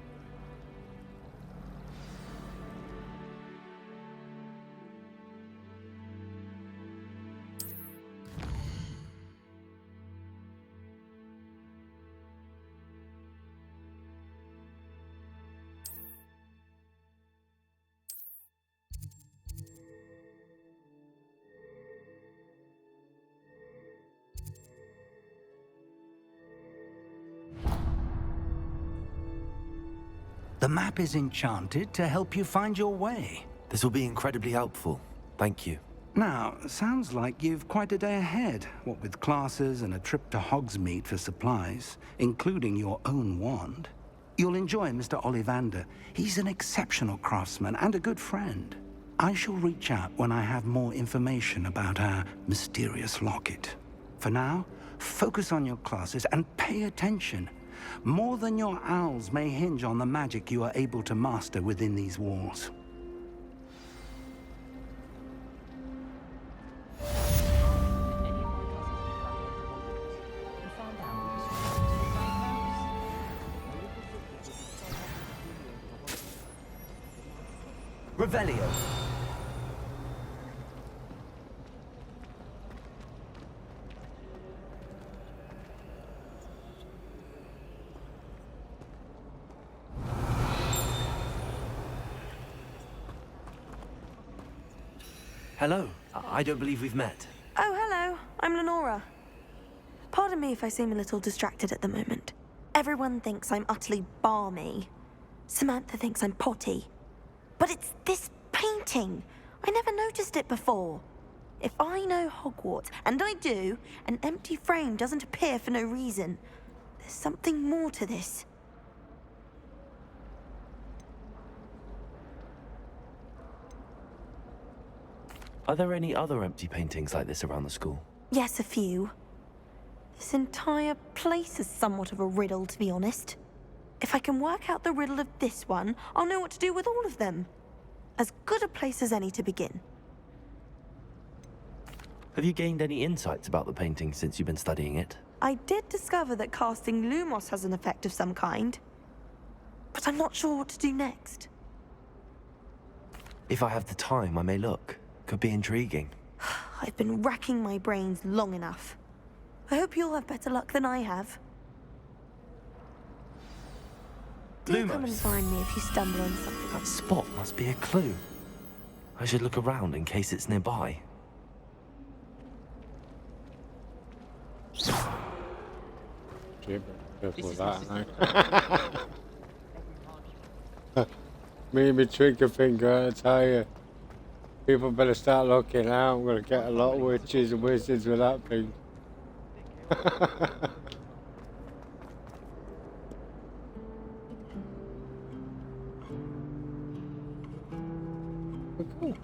The map is enchanted to help you find your way. This will be incredibly helpful. Thank you. Now, sounds like you've quite a day ahead, what with classes and a trip to Hogsmeade for supplies, including your own wand. You'll enjoy Mr. Ollivander. He's an exceptional craftsman and a good friend. I shall reach out when I have more information about our mysterious locket. For now, focus on your classes and pay attention. More than your owls may hinge on the magic you are able to master within these walls. Revelio. Hello. I don't believe we've met. Oh, hello. I'm Lenora. Pardon me if I seem a little distracted at the moment. Everyone thinks I'm utterly balmy. Samantha thinks I'm potty. But it's this painting. I never noticed it before. If I know Hogwarts, and I do, an empty frame doesn't appear for no reason. There's something more to this. Are there any other empty paintings like this around the school? Yes, a few. This entire place is somewhat of a riddle, to be honest. If I can work out the riddle of this one, I'll know what to do with all of them. As good a place as any to begin. Have you gained any insights about the painting since you've been studying it? I did discover that casting Lumos has an effect of some kind. But I'm not sure what to do next. If I have the time, I may look. Could be intriguing. I've been racking my brains long enough. I hope you'll have better luck than I have. Do come and find me if you stumble on something. That spot must be a clue. I should look around in case it's nearby. Careful with that, eh? Me and my trigger finger, I tell you. People better start looking out. I'm going to get a lot of witches and wizards with that thing. Cool.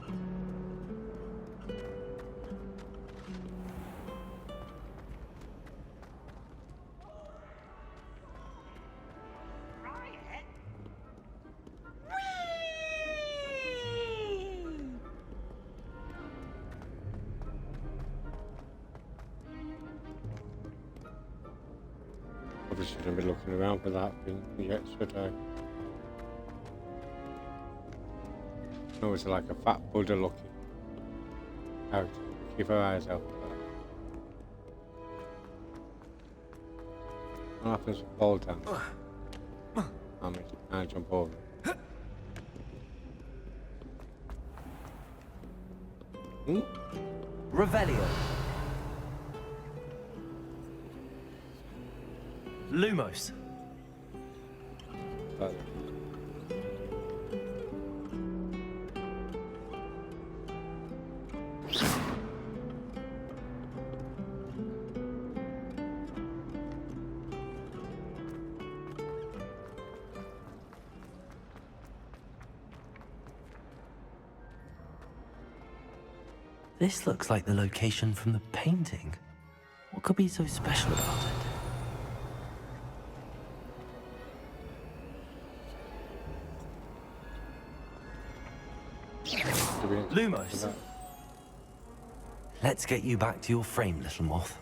Probably shouldn't be looking around for that thing yet, should I? No, it's like a fat Buddha looking out. Keep our eyes out for that. What happens with fall down? I mean, I jump over. Revelio. Lumos. This looks like the location from the painting. What could be so special about it? Lumos. Let's get you back to your frame, little moth.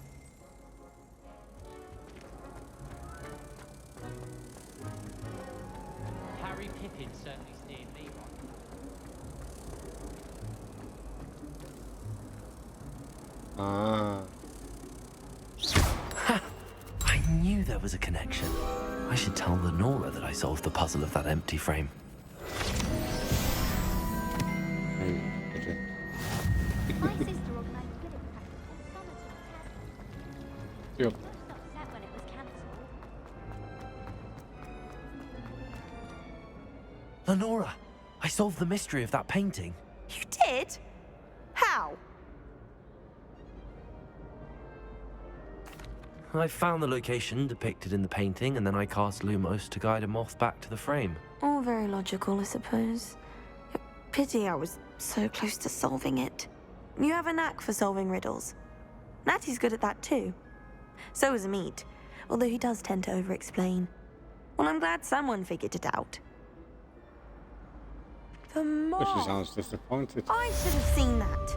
Harry Pippin certainly steered me right. Ah. Ha! I knew there was a connection. I should tell Lenora that I solved the puzzle of that empty frame. My sister organised cricket practice all summer to attend. Yep. Most upset when it was cancelled. Lenora, I solved the mystery of that painting. You did? How? I found the location depicted in the painting, and then I cast Lumos to guide a moth back to the frame. All very logical, I suppose. Pity I was so close to solving it. You have a knack for solving riddles. Natty's good at that too. So is Amit, although he does tend to over-explain. Well, I'm glad someone figured it out. The moth! Well, she sounds disappointed. I should have seen that.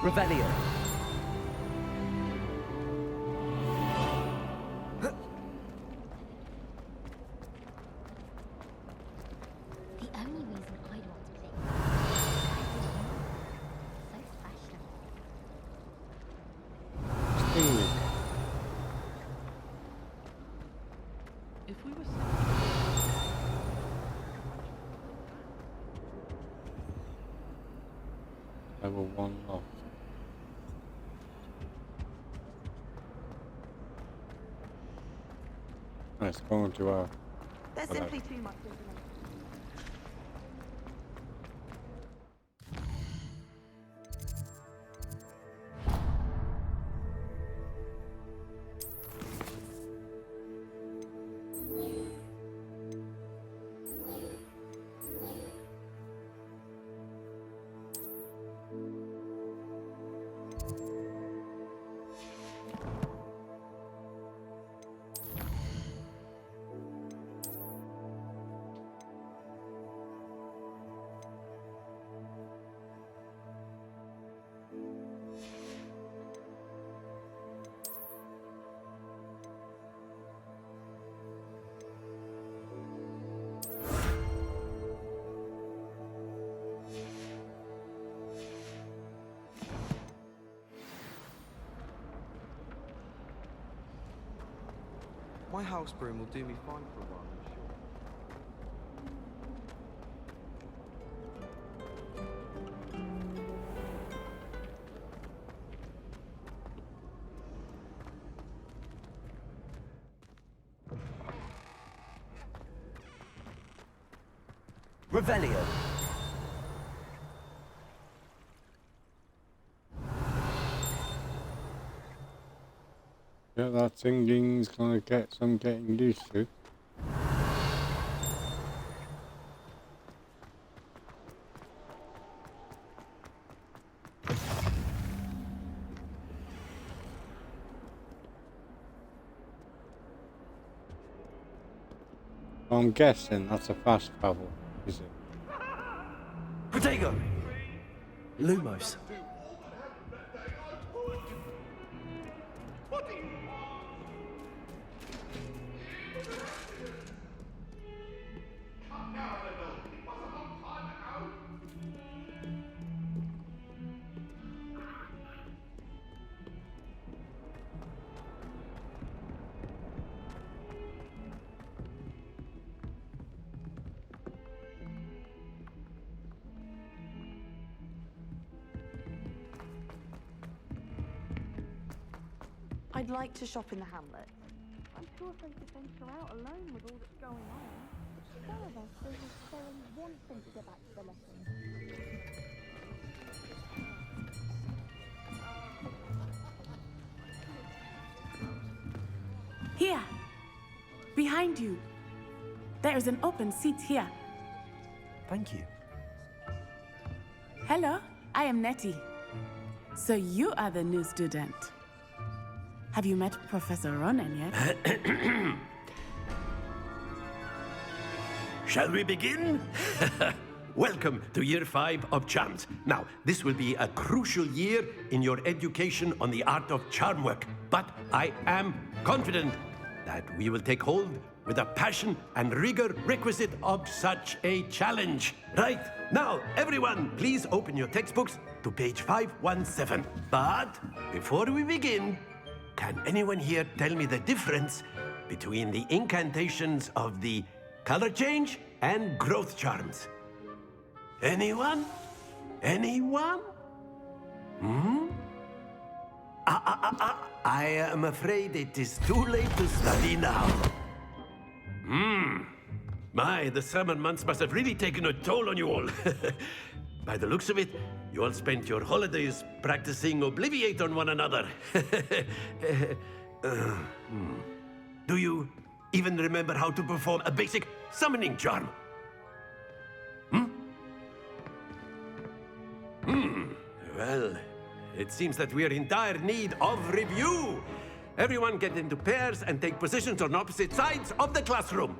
Revelio. The only reason I'd want to play so special. If we were Level 1 locked. Let's go into our... There's simply too much information. My house broom will do me fine for a while, I'm sure. Revelio. Yeah, that singing's gonna get some getting used to. I'm guessing that's a fast travel, is it? Protego! Lumos. I'd like to shop in the hamlet. I'm too afraid to venture out alone with all that's going on. Some of us want them to get back to the lesson. Here, behind you. There is an open seat here. Thank you. Hello, I am Nettie. So you are the new student. Have you met Professor Ronan yet? Shall we begin? Welcome to Year 5 of Charms. Now, this will be a crucial year in your education on the art of charm work. But I am confident that we will take hold with the passion and rigor requisite of such a challenge. Right, now, everyone, please open your textbooks to page 517. But before we begin, can anyone here tell me the difference between the incantations of the color change and growth charms? Anyone? Anyone? I am afraid it is too late to study now. My, the summer months must have really taken a toll on you all. By the looks of it, you all spent your holidays practicing Obliviate on one another. Do you even remember how to perform a basic summoning charm? Well, it seems that we are in dire need of review. Everyone get into pairs and take positions on opposite sides of the classroom.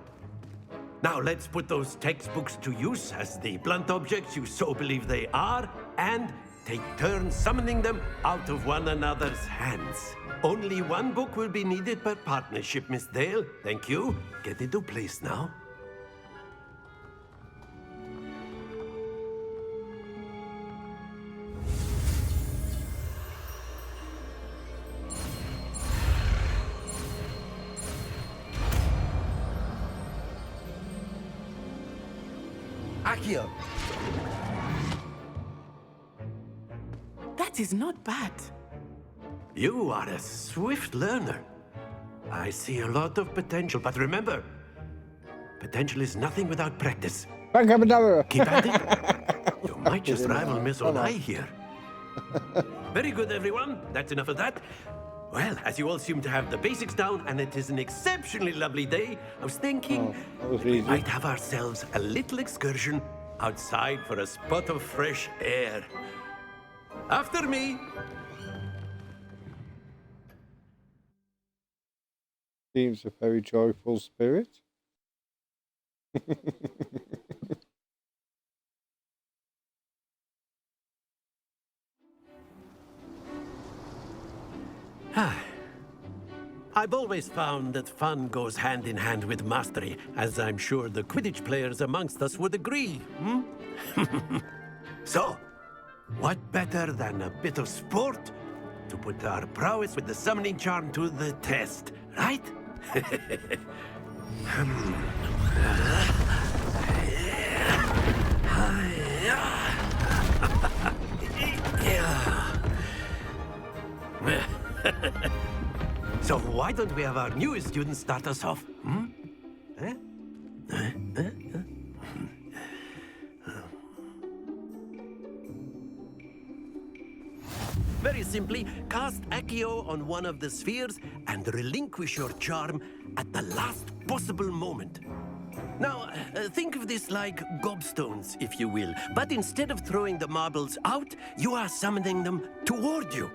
Now let's put those textbooks to use as the blunt objects you so believe they are, and take turns summoning them out of one another's hands. Only one book will be needed per partnership, Miss Dale. Thank you. Get into place now. Accio! That is not bad. You are a swift learner. I see a lot of potential, but remember, potential is nothing without practice. Keep at it. You might just rival Miss Onai here. Very good, everyone. That's enough of that. Well, as you all seem to have the basics down, and it is an exceptionally lovely day, I was thinking we might have ourselves a little excursion outside for a spot of fresh air. After me. Seems a very joyful spirit. I've always found that fun goes hand in hand with mastery, as I'm sure the Quidditch players amongst us would agree. So, what better than a bit of sport to put our prowess with the summoning charm to the test, right? So why don't we have our newest student start us off? Very simply, cast Accio on one of the spheres and relinquish your charm at the last possible moment. Now, think of this like gobstones, if you will. But instead of throwing the marbles out, you are summoning them toward you.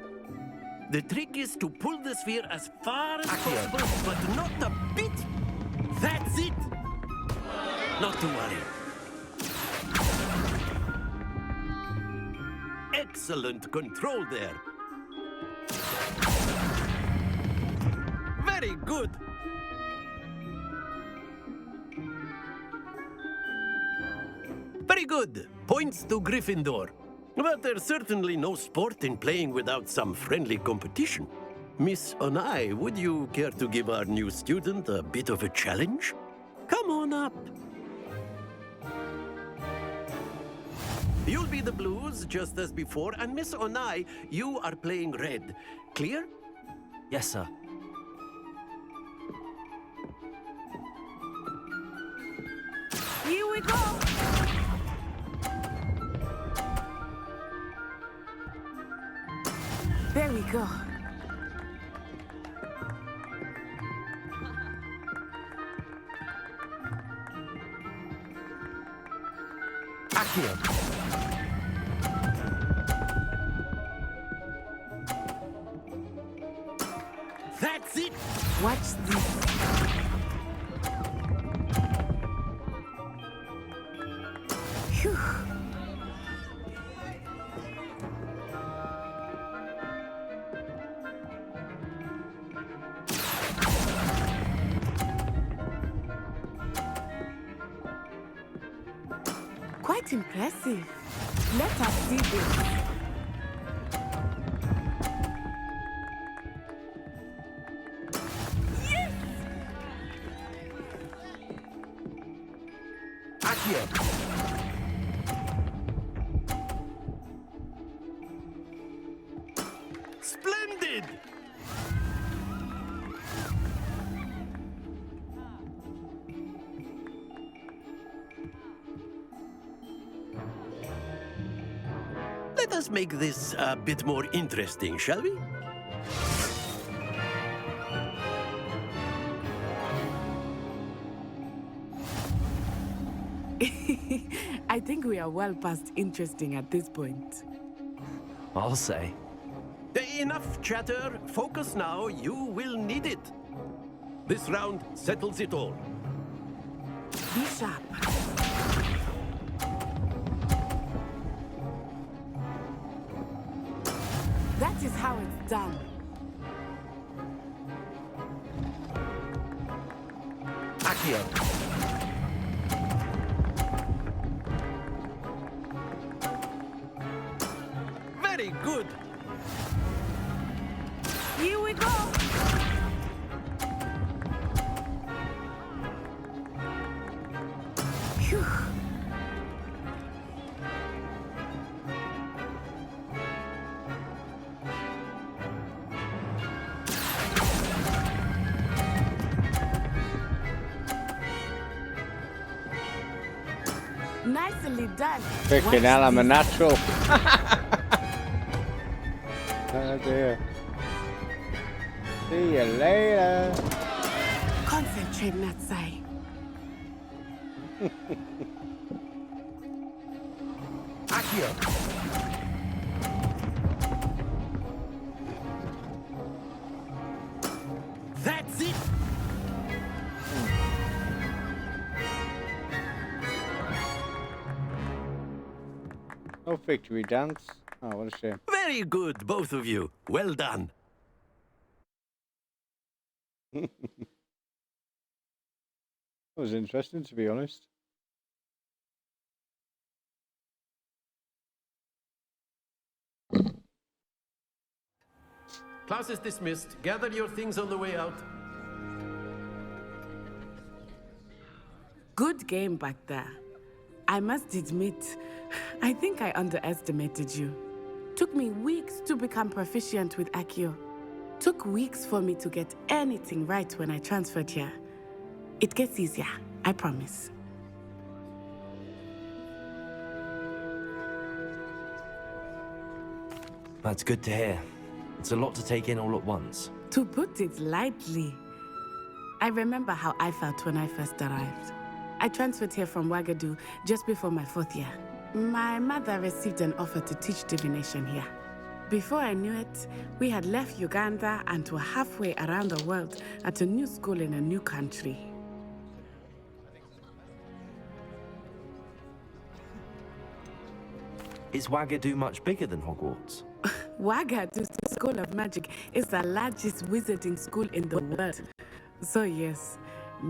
The trick is to pull the sphere as far as possible, but not a bit. That's it. Not to worry. Excellent control there. Very good. Very good. Points to Gryffindor. But there's certainly no sport in playing without some friendly competition. Miss Onai, would you care to give our new student a bit of a challenge? Come on up. You'll be the blues, just as before, and Miss Onai, you are playing red. Clear? Yes, sir. Here we go! There we go. Accio! That's it! Watch this. Phew. Quite impressive. Let us see this. Splendid! Let us make this a bit more interesting, shall we? I think we are well past interesting at this point. I'll say. Enough chatter. Focus now. You will need it. This round settles it all. Be sharp. That is how it's done. Accio. Very good. Here we go. Phew. Nicely done. Freaking hell, I'm a natural. Oh dear. See you later. Concentrate, Natsai. Accio. That's it. No victory dance. Oh, what a shame. Very good, both of you. Well done. That was interesting, to be honest. Class is dismissed. Gather your things on the way out. Good game back there. I must admit, I think I underestimated you. Took me weeks to become proficient with Accio. Took weeks for me to get anything right when I transferred here. It gets easier, I promise. That's good to hear. It's a lot to take in all at once. To put it lightly, I remember how I felt when I first arrived. I transferred here from Ouagadougou just before my 4th year. My mother received an offer to teach divination here. Before I knew it, we had left Uganda and were halfway around the world at a new school in a new country. Is Ouagadougou much bigger than Hogwarts? Ouagadougou School of Magic is the largest wizarding school in the world. So yes,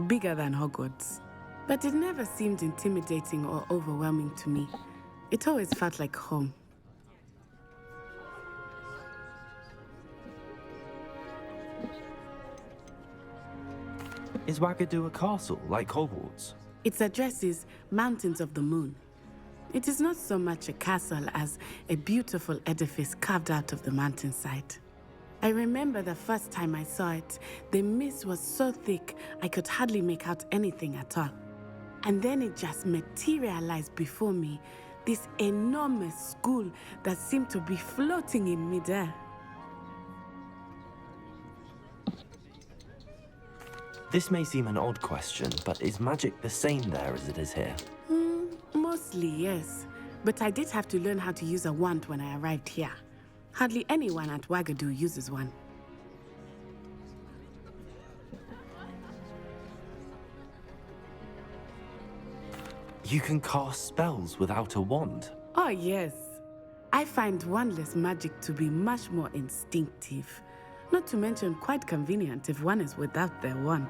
bigger than Hogwarts. But it never seemed intimidating or overwhelming to me. It always felt like home. Is Ouagadougou a castle, like Hogwarts? Its address is Mountains of the Moon. It is not so much a castle as a beautiful edifice carved out of the mountainside. I remember the first time I saw it, the mist was so thick I could hardly make out anything at all. And then it just materialized before me, this enormous school that seemed to be floating in midair. This may seem an odd question, but is magic the same there as it is here? Mostly, yes. But I did have to learn how to use a wand when I arrived here. Hardly anyone at Ouagadougou uses one. You can cast spells without a wand. Oh, yes. I find wandless magic to be much more instinctive. Not to mention quite convenient if one is without their wand.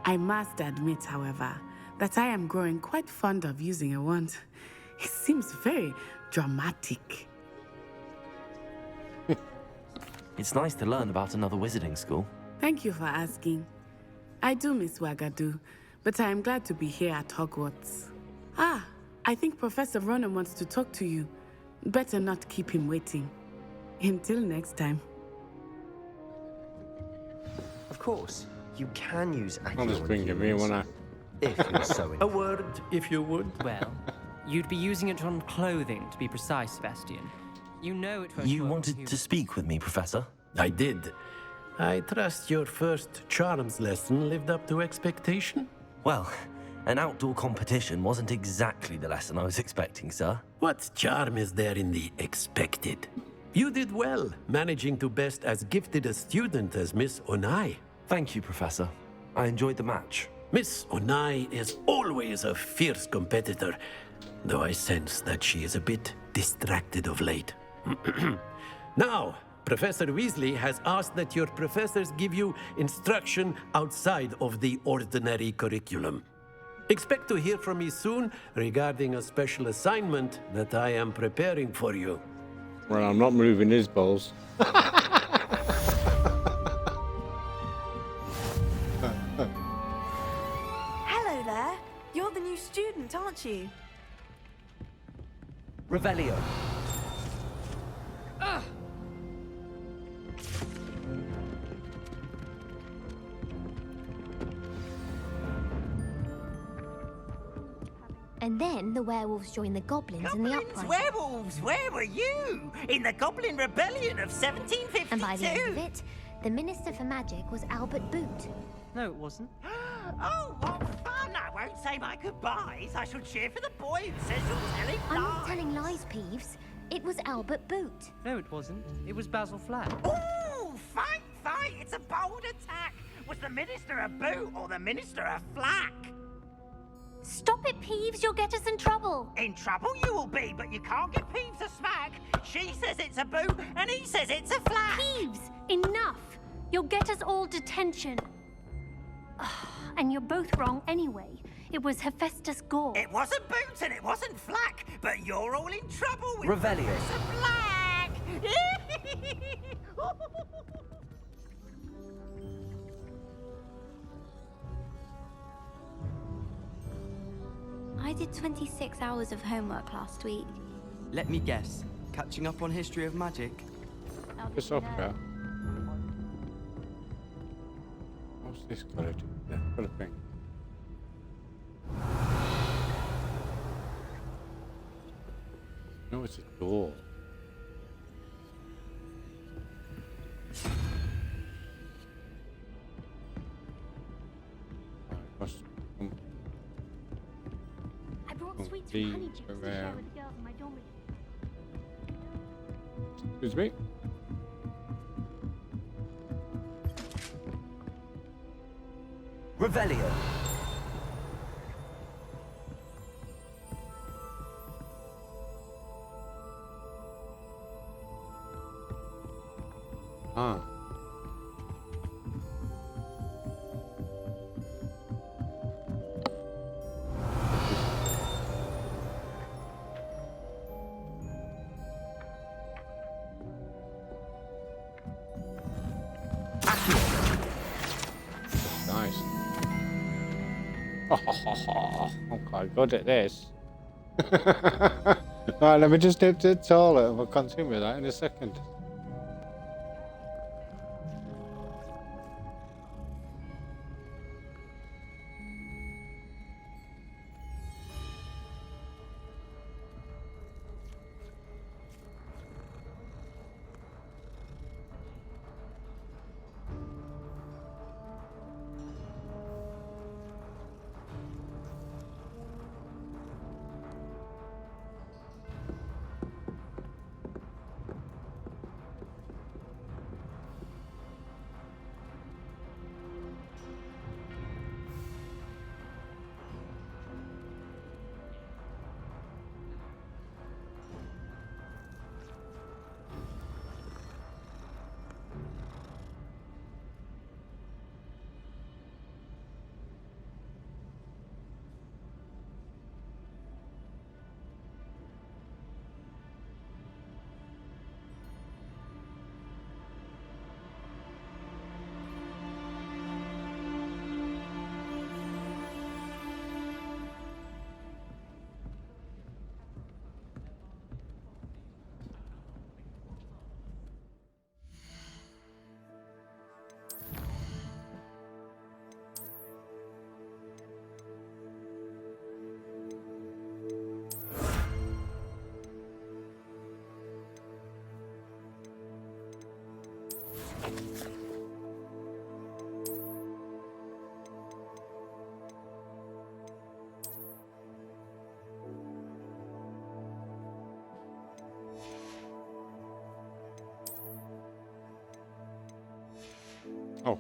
I must admit, however, that I am growing quite fond of using a wand. It seems very dramatic. It's nice to learn about another wizarding school. Thank you for asking. I do miss Wagadu, but I am glad to be here at Hogwarts. Ah, I think Professor Ronan wants to talk to you. Better not keep him waiting. Until next time. Of course, you can use I'll just bring him here, won't I? if you're so A word, if you would. Well, you'd be using it on clothing, to be precise, Sebastian. You know it won't You work wanted with to speak with me, Professor? I did. I trust your first charms lesson lived up to expectation? Well, an outdoor competition wasn't exactly the lesson I was expecting, sir. What charm is there in the expected? You did well, managing to best as gifted a student as Miss Onai. Thank you, Professor. I enjoyed the match. Miss Onai is always a fierce competitor, though I sense that she is a bit distracted of late. Now, Professor Weasley has asked that your professors give you instruction outside of the ordinary curriculum. Expect to hear from me soon regarding a special assignment that I am preparing for you. Well, I'm not moving his balls. Hello there. You're the new student, aren't you? Revelio. And then the werewolves joined the goblins in the uprising. Werewolves, where were you? In the Goblin Rebellion of 1752. And by the end of it, the Minister for Magic was Albert Boot. No, it wasn't. Oh, what fun! I won't say my goodbyes. I shall cheer for the boy who says you're telling I'm lies. not telling lies, Peeves. It was Albert Boot. No, it wasn't. It was Basil Flack. Ooh, fight, fight! It's a bold attack. Was the Minister a boot or the Minister a flack? Stop it, Peeves. You'll get us in trouble. In trouble you will be, but you can't give Peeves a smack. She says it's a boot, and he says it's a flack. Peeves, enough. You'll get us all detention. And you're both wrong anyway. It was Hephaestus Gore. It wasn't boot and it wasn't flack, but you're all in trouble with Revelio. Professor Black. I did 26 hours of homework last week. Let me guess. Catching up on history of magic? Piss off, Cat. What's this got to do? Yeah, got a thing. No, it's a door. I brought sweets from Honey Juice to share with the girls in my dormitory. Excuse me. Revelio. Ah. Nice. I'm quite good at this. Right, let me just dip to the toilet and we'll continue with that in a second. Oh.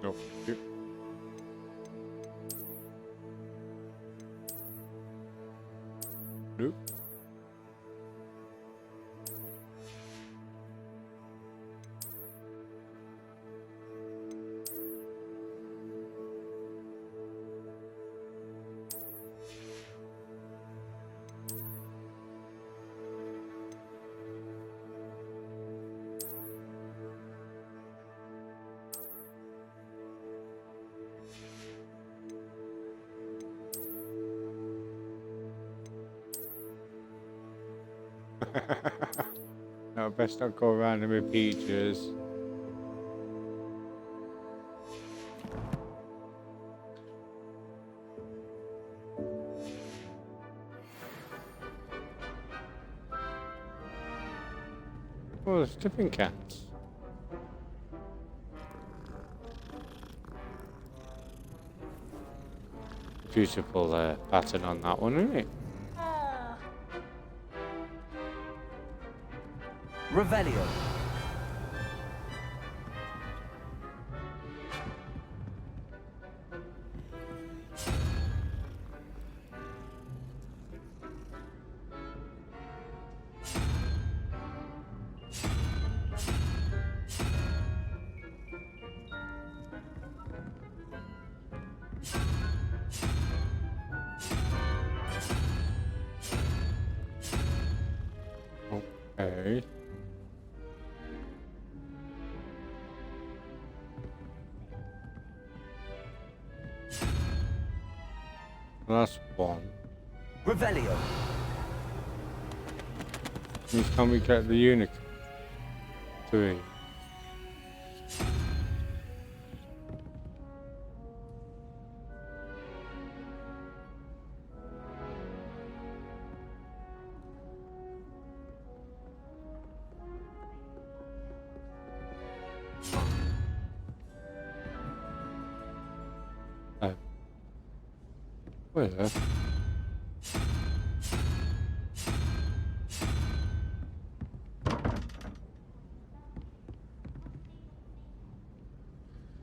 No. Here. Nope. No, best not go around and repeat yours. Oh, there's different cats. Beautiful pattern on that one, isn't it? Revelio. Okay. That's one. Revelio. Can we get the unicorn? 3. Where?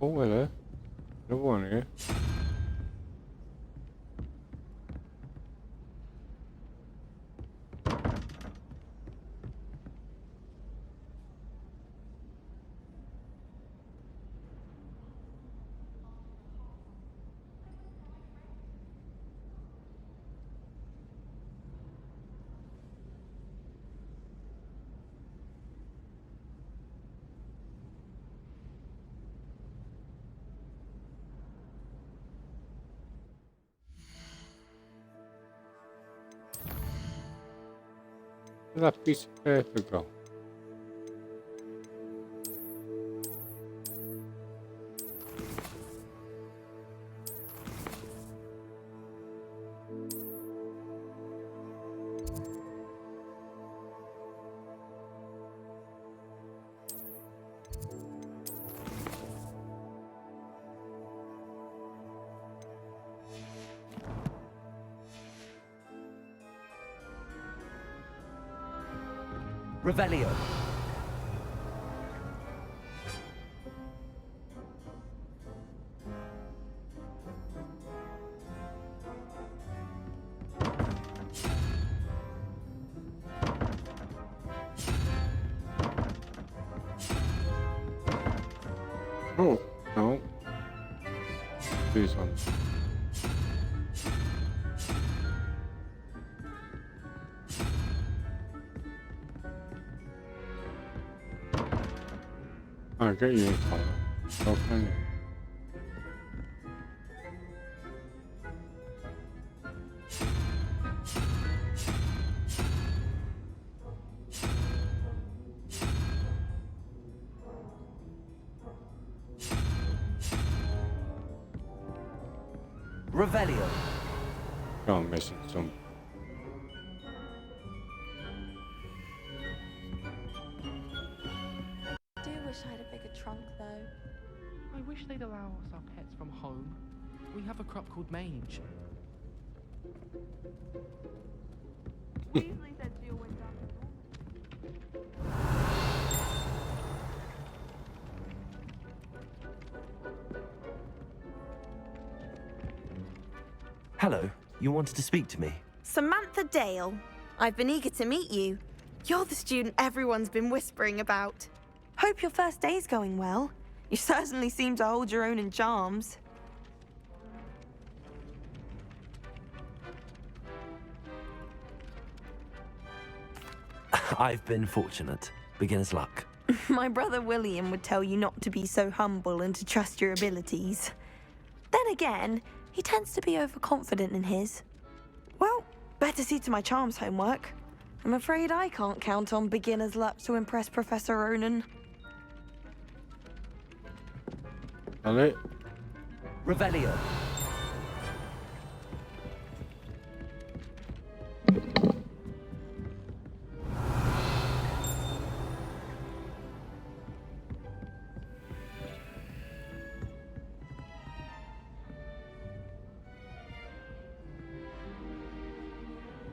Oh, where? No one here. Where'd that piece of paper go? Revelio. Oh, no. These ones. I'll get you in color. Okay. Revelio. Oh, I'm missing some. I do wish I had a bigger trunk, though. I wish they'd allow us our pets from home. We have a crop called mange. Weasley said Jill went down Hello, you wanted to speak to me? Samantha Dale. I've been eager to meet you. You're the student everyone's been whispering about. Hope your first day's going well. You certainly seem to hold your own in charms. I've been fortunate. Beginner's luck. My brother William would tell you not to be so humble and to trust your abilities. Then again, he tends to be overconfident in his. Well, better see to my charms homework. I'm afraid I can't count on beginner's luck to impress Professor Ronan. Hello? Revelio.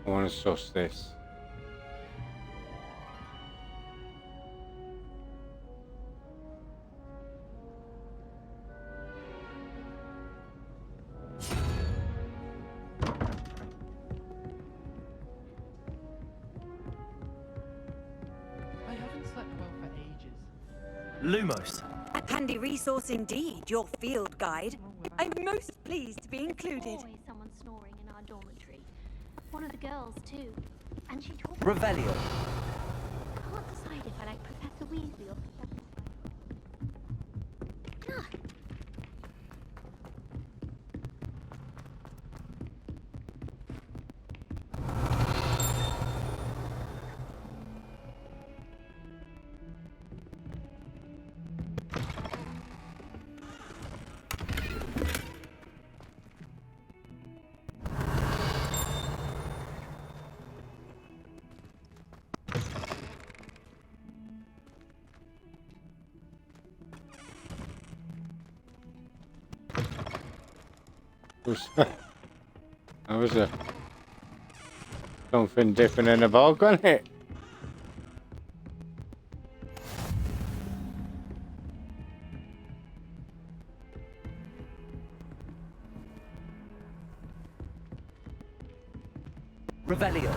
I want to suss this. I haven't slept well for ages. Lumos. A handy resource indeed, your field guide. I'm most pleased to be included. Always someone snoring in our dormitory. One of the girls, too. And she talks... Revelio. I can't decide if I like Professor Weasley or Professor... Ah. That was a something different in the bog, wasn't it? Revelio.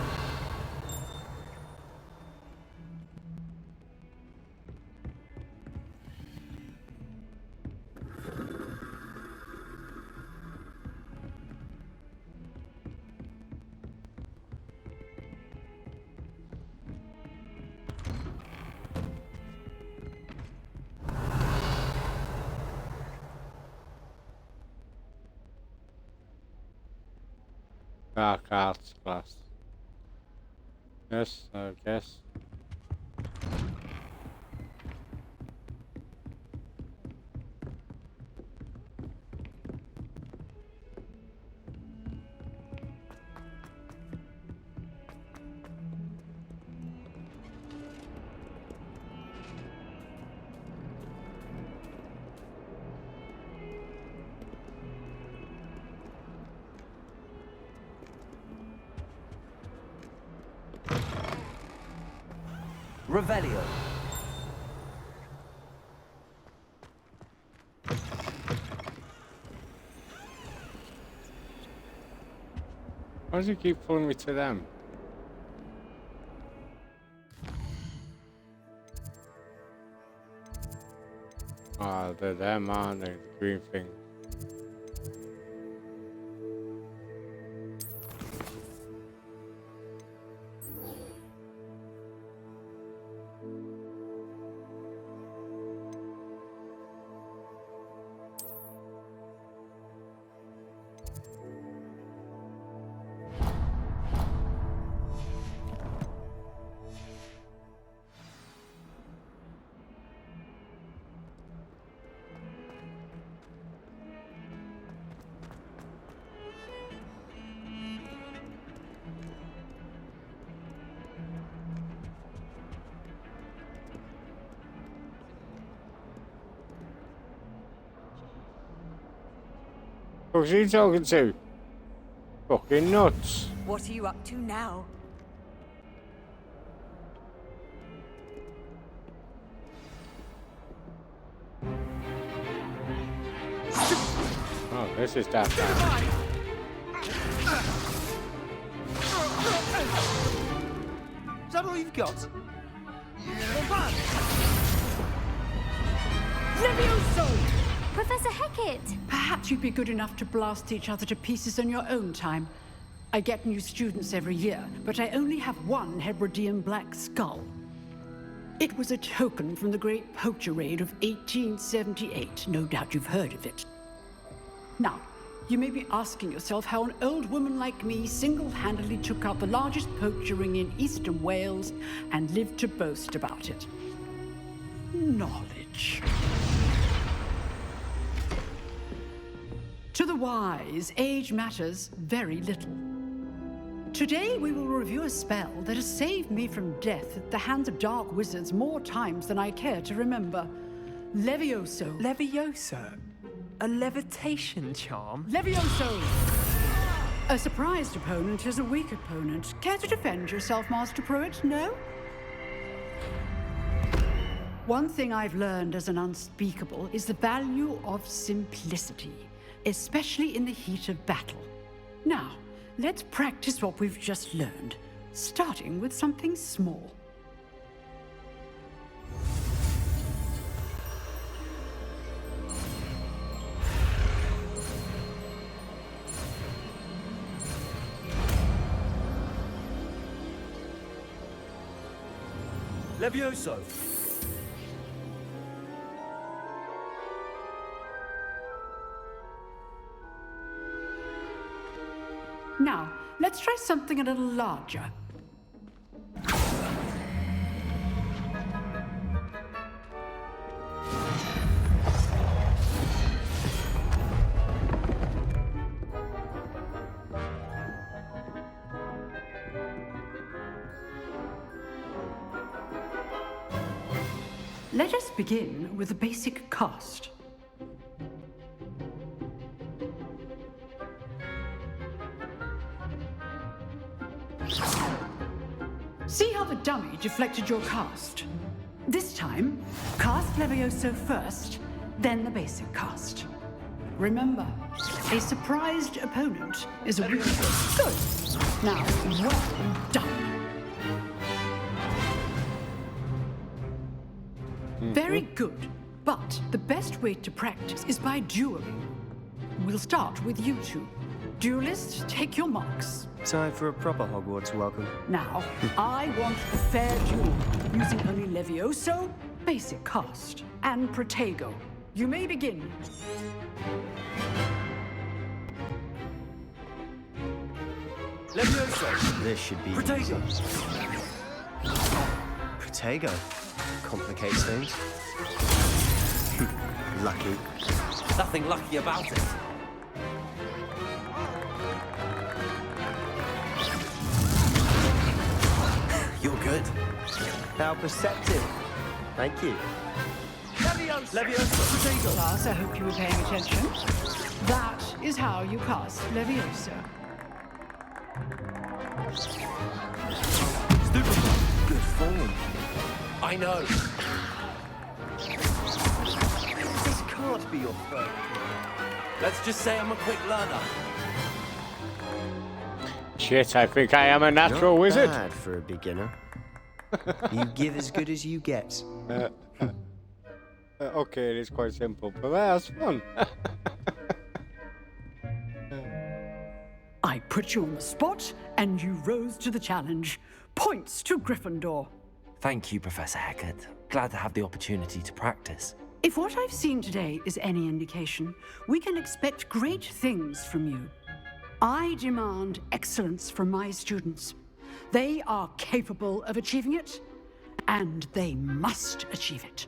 Dark arts class. Yes, I guess. Revelio. Why does he keep pulling me to them? Oh, they're them, aren't they? The green thing. Who's he talking to? Fucking nuts. What are you up to now? Oh, this is daft. Is that all you've got? Levioso! Professor Hecat! Perhaps you'd be good enough to blast each other to pieces on your own time. I get new students every year, but I only have one Hebridean black skull. It was a token from the Great Poacher Raid of 1878. No doubt you've heard of it. Now, you may be asking yourself how an old woman like me single-handedly took out the largest poacher ring in eastern Wales and lived to boast about it. Knowledge. To the wise, age matters very little. Today we will review a spell that has saved me from death at the hands of dark wizards more times than I care to remember. Levioso. Levioso? A levitation charm? Levioso! A surprised opponent is a weak opponent. Care to defend yourself, Master Pruitt? No? One thing I've learned as an unspeakable is the value of simplicity, especially in the heat of battle. Now, let's practice what we've just learned, starting with something small. Levioso! Now, let's try something a little larger. Let us begin with the basic cast. See how the dummy deflected your cast? This time, cast Levioso first, then the basic cast. Remember, a surprised opponent is a weak. Good. Now, well done. Very good, but the best way to practice is by dueling. We'll start with you two. Duelists, take your marks. Time for a proper Hogwarts welcome. Now, I want a fair duel, using only Levioso, basic cast, and Protego. You may begin. Levioso! This should be Protego! Protego. Complicates things. Lucky. Nothing lucky about it. You're good. How perceptive. Thank you. Levioso! Class, I hope you were paying attention. That is how you cast Levioso. Good form. I know. This can't be your throat. Let's just say I'm a quick learner. Shit, I think I am a natural Not wizard. Bad for a beginner. You give as good as you get. Okay, it is quite simple, but that's fun. I put you on the spot, and you rose to the challenge. Points to Gryffindor. Thank you, Professor Hecat. Glad to have the opportunity to practice. If what I've seen today is any indication, we can expect great things from you. I demand excellence from my students. They are capable of achieving it, and they must achieve it.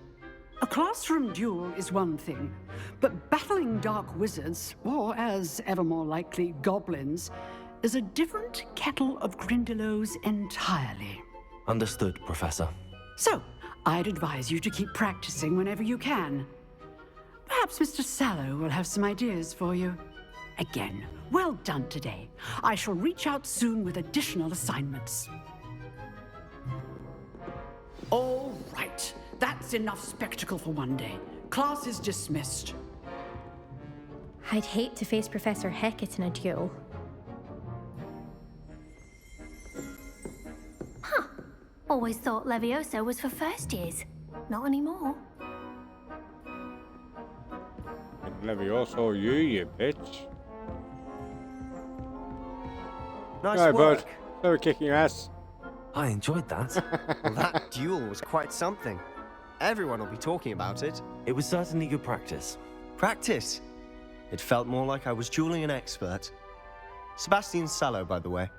A classroom duel is one thing, but battling dark wizards, or as ever more likely, goblins, is a different kettle of Grindylows entirely. Understood, Professor. So, I'd advise you to keep practicing whenever you can. Perhaps Mr. Sallow will have some ideas for you. Again, well done today. I shall reach out soon with additional assignments. All right. That's enough spectacle for one day. Class is dismissed. I'd hate to face Professor Hecat in a duel. Huh. Always thought Levioso was for first years. Not anymore. Levioso, you bitch. Nice Right, work. bud. They were kicking your ass. I enjoyed that. Well, that duel was quite something. Everyone will be talking about it. It was certainly good practice. Practice? It felt more like I was dueling an expert. Sebastian Sallow, by the way.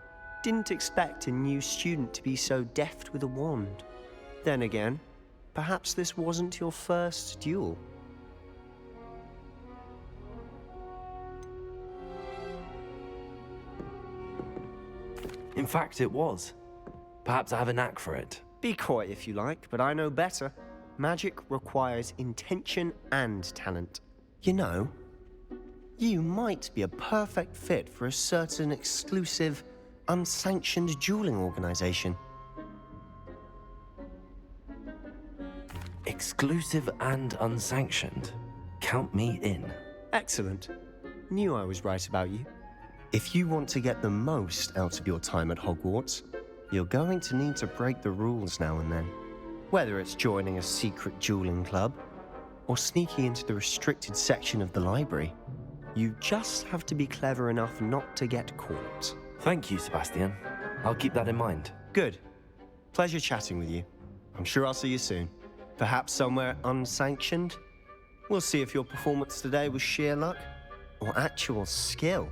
Didn't expect a new student to be so deft with a wand. Then again, perhaps this wasn't your first duel. In fact, it was. Perhaps I have a knack for it. Be coy if you like, but I know better. Magic requires intention and talent. You know, you might be a perfect fit for a certain exclusive, unsanctioned dueling organization. Exclusive and unsanctioned. Count me in. Excellent. Knew I was right about you. If you want to get the most out of your time at Hogwarts, you're going to need to break the rules now and then. Whether it's joining a secret dueling club, or sneaking into the restricted section of the library, you just have to be clever enough not to get caught. Thank you, Sebastian. I'll keep that in mind. Good. Pleasure chatting with you. I'm sure I'll see you soon. Perhaps somewhere unsanctioned? We'll see if your performance today was sheer luck, or actual skill.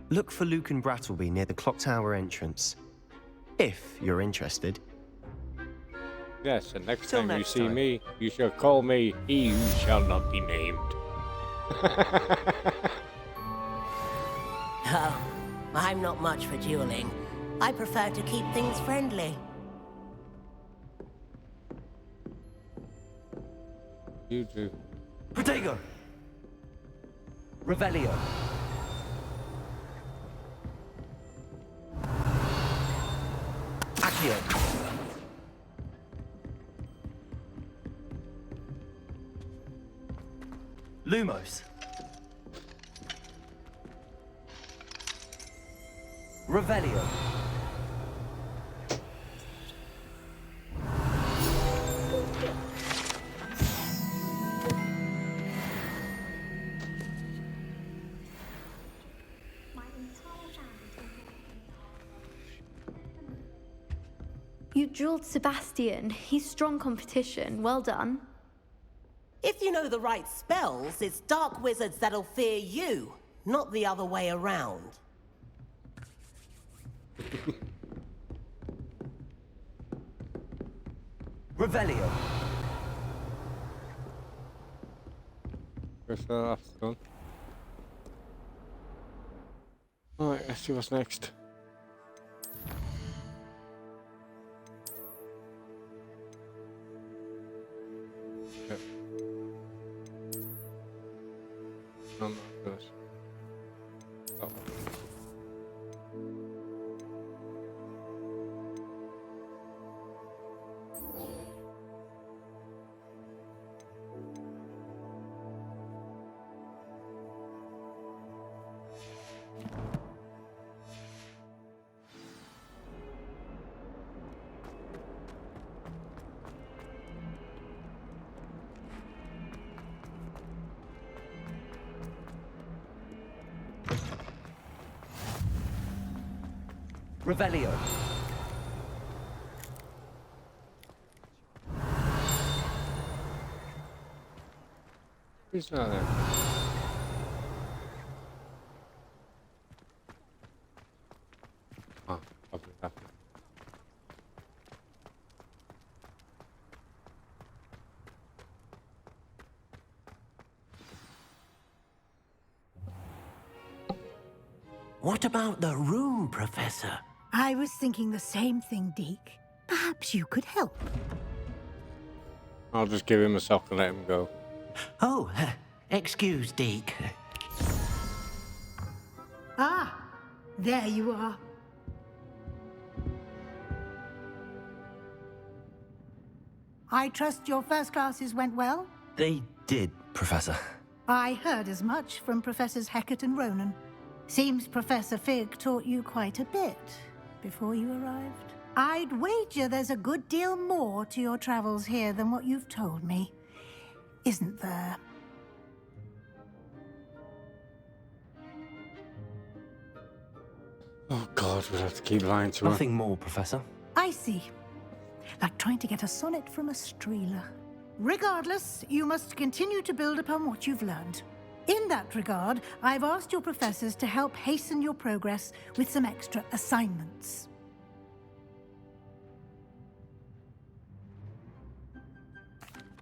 Look for Luke and Brattleby near the Clock Tower entrance. If you're interested. Yes, and next Till time you next see time. me, you shall call me He Who Shall Not Be Named. Oh, I'm not much for dueling. I prefer to keep things friendly. You do. Protego! Revelio. Accio. Lumos. Revelio. You dueled Sebastian. He's strong competition. Well done. If you know the right spells, it's dark wizards that'll fear you, not the other way around. Revelio. Guess that's done. Alright, let's see what's next. Yep. No, not this. Oh. Revelio. Who's not there? Oh, probably that. What about the room, Professor? I was thinking the same thing, Deke. Perhaps you could help. I'll just give him a sock and let him go. Oh, excuse, Deke. Ah, there you are. I trust your first classes went well? They did, Professor. I heard as much from Professors Hecat and Ronan. Seems Professor Fig taught you quite a bit before you arrived. I'd wager there's a good deal more to your travels here than what you've told me. Isn't there? Oh God, we'll have to keep lying to her. Nothing more, Professor. I see. Like trying to get a sonnet from a streeler. Regardless, you must continue to build upon what you've learned. In that regard, I've asked your professors to help hasten your progress with some extra assignments.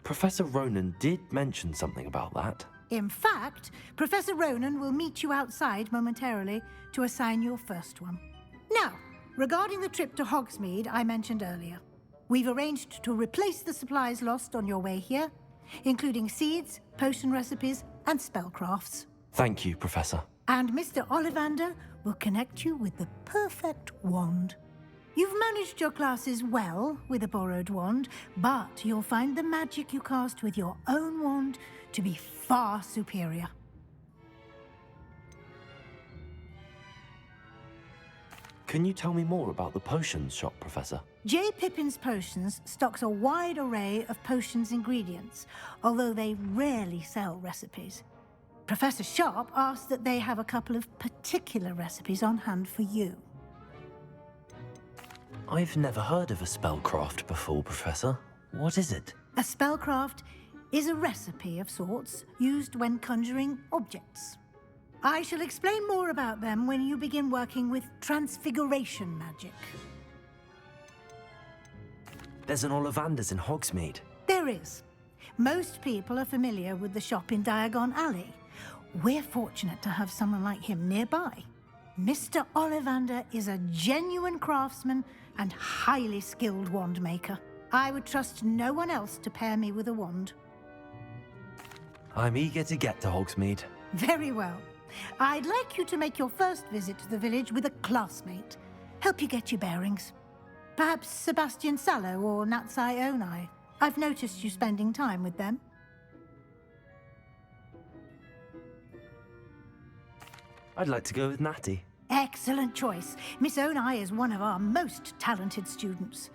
Professor Ronan did mention something about that. In fact, Professor Ronan will meet you outside momentarily to assign your first one. Now, regarding the trip to Hogsmeade I mentioned earlier, we've arranged to replace the supplies lost on your way here, including seeds, potion recipes, and spellcrafts. Thank you, Professor. And Mr. Ollivander will connect you with the perfect wand. You've managed your classes well with a borrowed wand, but you'll find the magic you cast with your own wand to be far superior. Can you tell me more about the potions shop, Professor? J. Pippin's Potions stocks a wide array of potions ingredients, although they rarely sell recipes. Professor Sharp asked that they have a couple of particular recipes on hand for you. I've never heard of a spellcraft before, Professor. What is it? A spellcraft is a recipe of sorts used when conjuring objects. I shall explain more about them when you begin working with transfiguration magic. There's an Ollivander's in Hogsmeade. There is. Most people are familiar with the shop in Diagon Alley. We're fortunate to have someone like him nearby. Mr. Ollivander is a genuine craftsman and highly skilled wand maker. I would trust no one else to pair me with a wand. I'm eager to get to Hogsmeade. Very well. I'd like you to make your first visit to the village with a classmate. Help you get your bearings. Perhaps Sebastian Sallow or Natsai Onai. I've noticed you spending time with them. I'd like to go with Natty. Excellent choice. Miss Onai is one of our most talented students.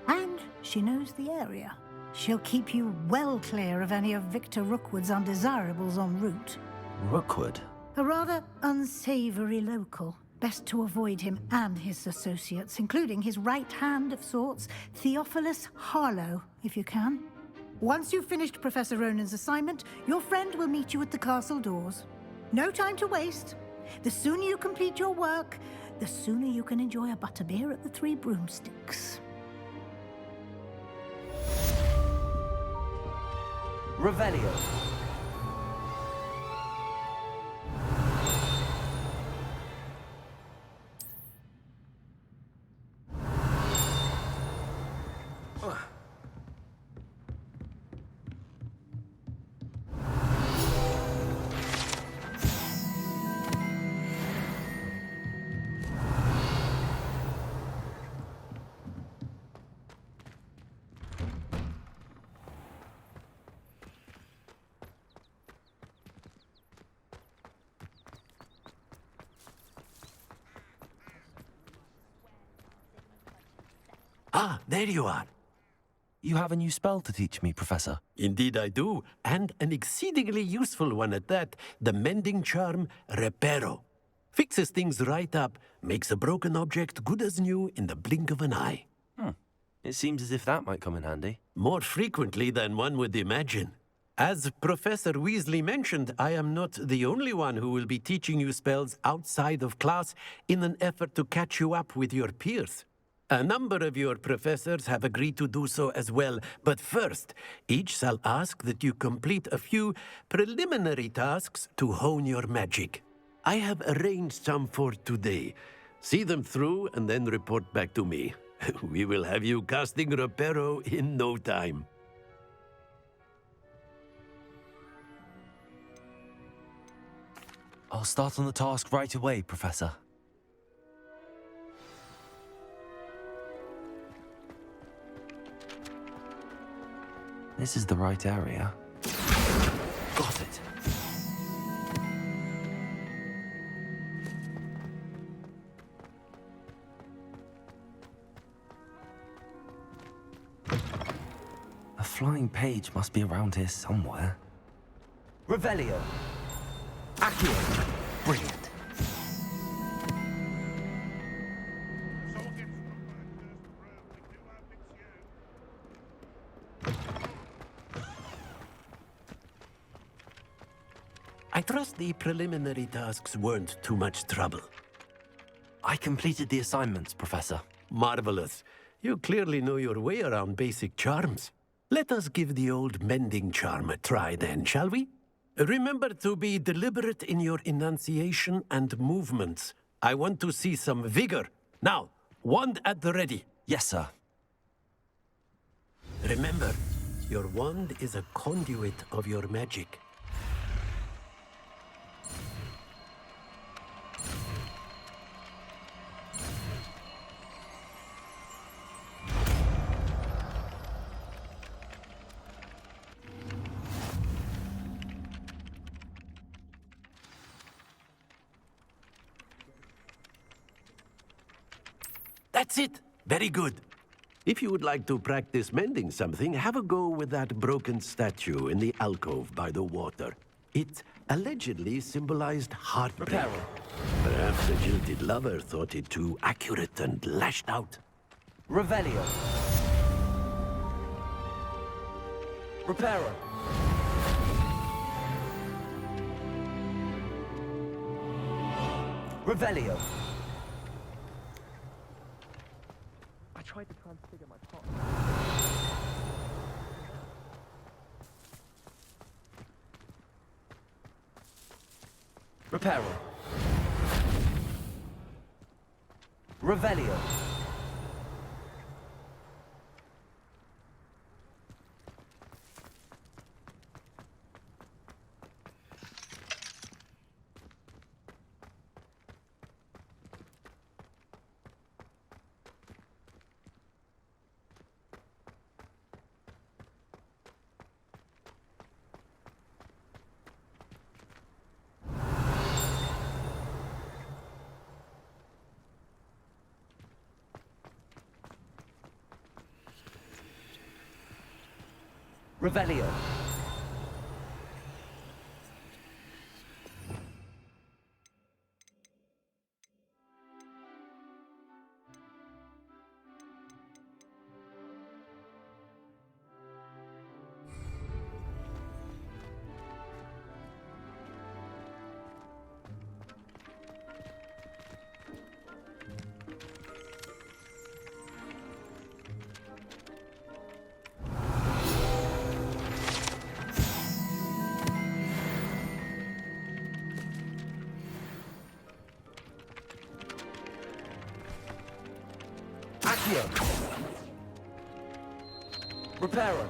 And she knows the area. She'll keep you well clear of any of Victor Rookwood's undesirables en route. Rookwood? A rather unsavory local. Best to avoid him and his associates, including his right hand of sorts, Theophilus Harlow, if you can. Once you've finished Professor Ronan's assignment, your friend will meet you at the castle doors. No time to waste. The sooner you complete your work, the sooner you can enjoy a butterbeer at the Three Broomsticks. Revelio. Ah, there you are. You have a new spell to teach me, Professor. Indeed I do, and an exceedingly useful one at that, the mending charm Reparo. Fixes things right up, makes a broken object good as new in the blink of an eye. It seems as if that might come in handy. More frequently than one would imagine. As Professor Weasley mentioned, I am not the only one who will be teaching you spells outside of class in an effort to catch you up with your peers. A number of your professors have agreed to do so as well, but first, each shall ask that you complete a few preliminary tasks to hone your magic. I have arranged some for today. See them through and then report back to me. We will have you casting Reparo in no time. I'll start on the task right away, Professor. This is the right area. Got it. A flying page must be around here somewhere. Revelio. Accio. Brilliant. I trust the preliminary tasks weren't too much trouble. I completed the assignments, Professor. Marvelous. You clearly know your way around basic charms. Let us give the old mending charm a try then, shall we? Remember to be deliberate in your enunciation and movements. I want to see some vigor. Now, wand at the ready. Yes, sir. Remember, your wand is a conduit of your magic. That's it. Very good. If you would like to practice mending something, have a go with that broken statue in the alcove by the water. It allegedly symbolized heartbreak. Perhaps the jilted lover thought it too accurate and lashed out. Revelio. Reparo. Revelio. I tried to transfigure my pot. Reparo. Revelio. Revelio. Accio. Reparo.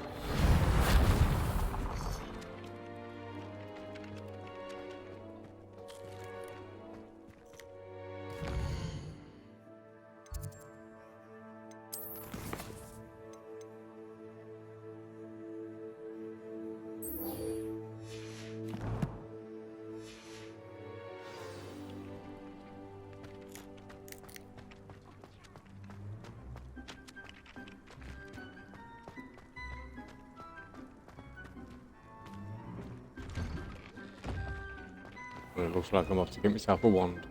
Well, it looks like I'm off to get myself a wand.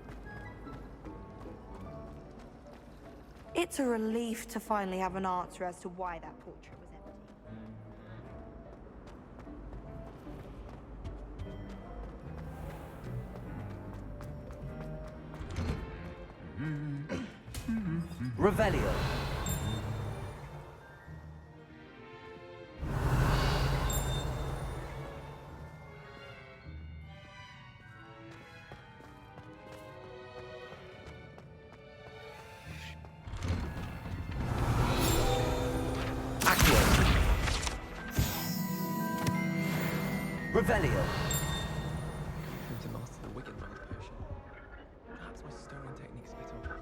It's a relief to finally have an answer as to why that portrait was empty. Revelio. Revelio. Time to master the Wicked Mouth potion. Perhaps my storing techniques a bit off.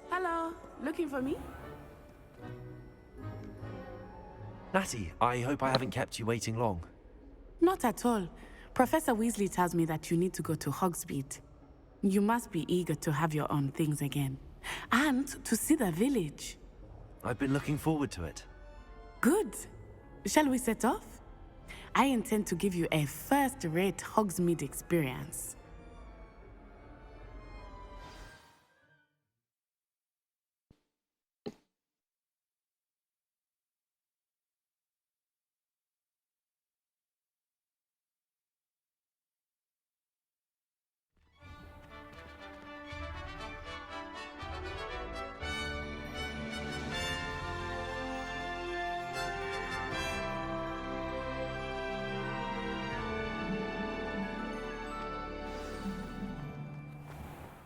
Hello, looking for me? Natty, I hope I haven't kept you waiting long. Not at all. Professor Weasley tells me that you need to go to Hogsmeade. You must be eager to have your own things again. And to see the village. I've been looking forward to it. Good. Shall we set off? I intend to give you a first-rate Hogsmeade experience.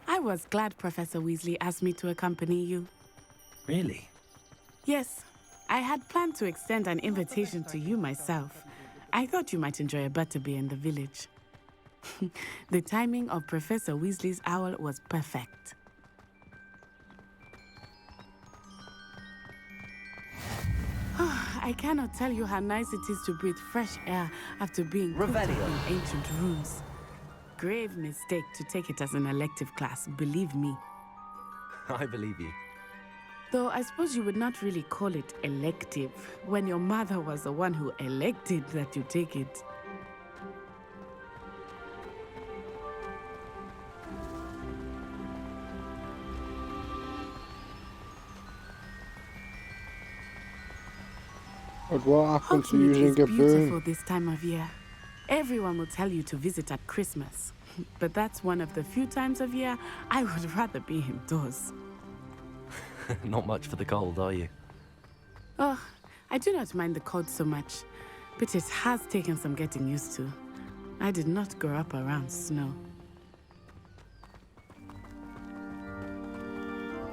I was glad Professor Weasley asked me to accompany you. Really? Yes, I had planned to extend an invitation to you myself. I thought you might enjoy a butterbeer in the village. The timing of Professor Weasley's owl was perfect. I cannot tell you how nice it is to breathe fresh air after being cooped up in ancient rooms. Grave mistake to take it as an elective class, believe me. I believe you. Though I suppose you would not really call it elective when your mother was the one who elected that you take it. But what happened to Hogsmeade using is a beautiful broom? this time of year. Everyone will tell you to visit at Christmas, but that's one of the few times of year I would rather be indoors. Not much for the cold, are you? Oh, I do not mind the cold so much, but it has taken some getting used to. I did not grow up around snow.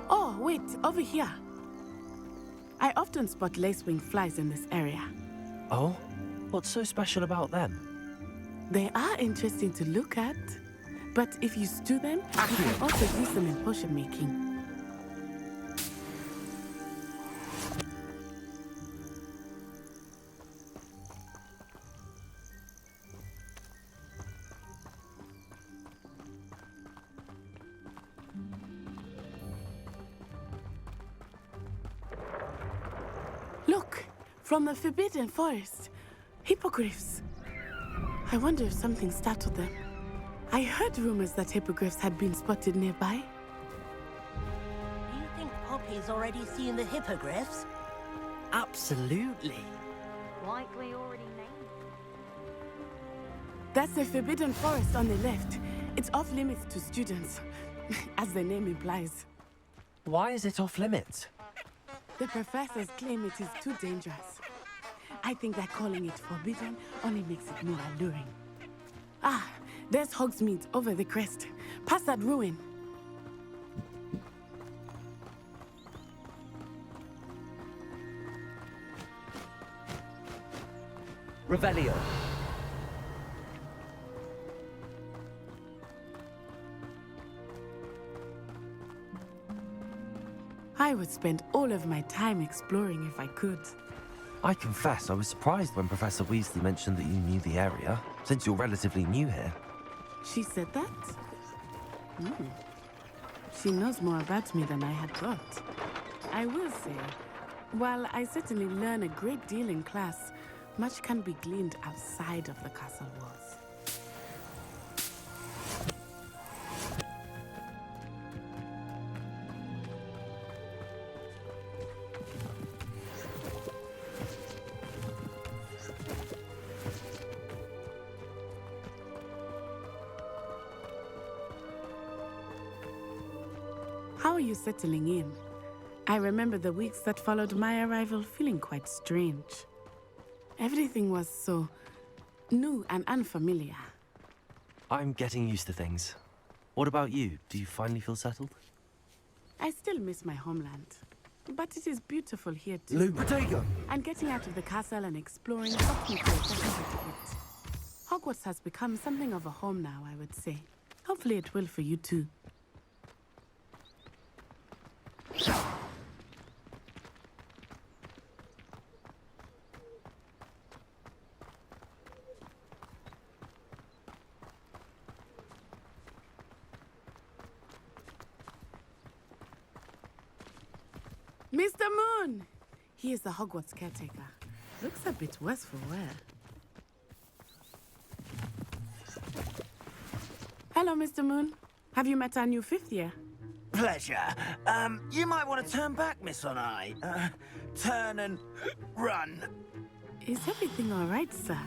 Oh, wait, over here. I often spot lacewing flies in this area. Oh? What's so special about them? They are interesting to look at, but if you stew them, you can also use them in potion making. Look, from the Forbidden Forest, hippogriffs. I wonder if something startled them. I heard rumors that hippogriffs had been spotted nearby. Do you think Poppy's already seen the hippogriffs? Absolutely. Like we already named. That's the Forbidden Forest on the left. It's off limits to students, as the name implies. Why is it off limits? The professors claim it is too dangerous. I think that calling it forbidden only makes it more alluring. Ah, there's Hogsmeade over the crest. Past that ruin. Revelio. I would spend all of my time exploring if I could. I confess I was surprised when Professor Weasley mentioned that you knew the area, since you're relatively new here. She said that? She knows more about me than I had thought. I will say, while I certainly learn a great deal in class, much can be gleaned outside of the castle walls. How are you settling in? I remember the weeks that followed my arrival feeling quite strange. Everything was so new and unfamiliar. I'm getting used to things. What about you? Do you finally feel settled? I still miss my homeland, but it is beautiful here too. Lou Protego! And getting out of the castle and exploring helped me to adjust a bit. Hogwarts has become something of a home now, I would say. Hopefully it will for you too. Mr. Moon! He is the Hogwarts caretaker. Looks a bit worse for wear. Hello, Mr. Moon. Have you met our new fifth year? Pleasure. You might want to turn back, Miss Onai. Turn and run. Is everything all right, sir?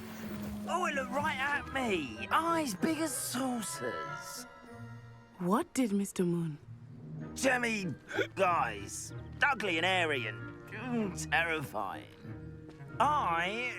Oh, it looked right at me. Eyes big as saucers. What did Mr. Moon? Jemmy guys. Ugly and airy and terrifying. I...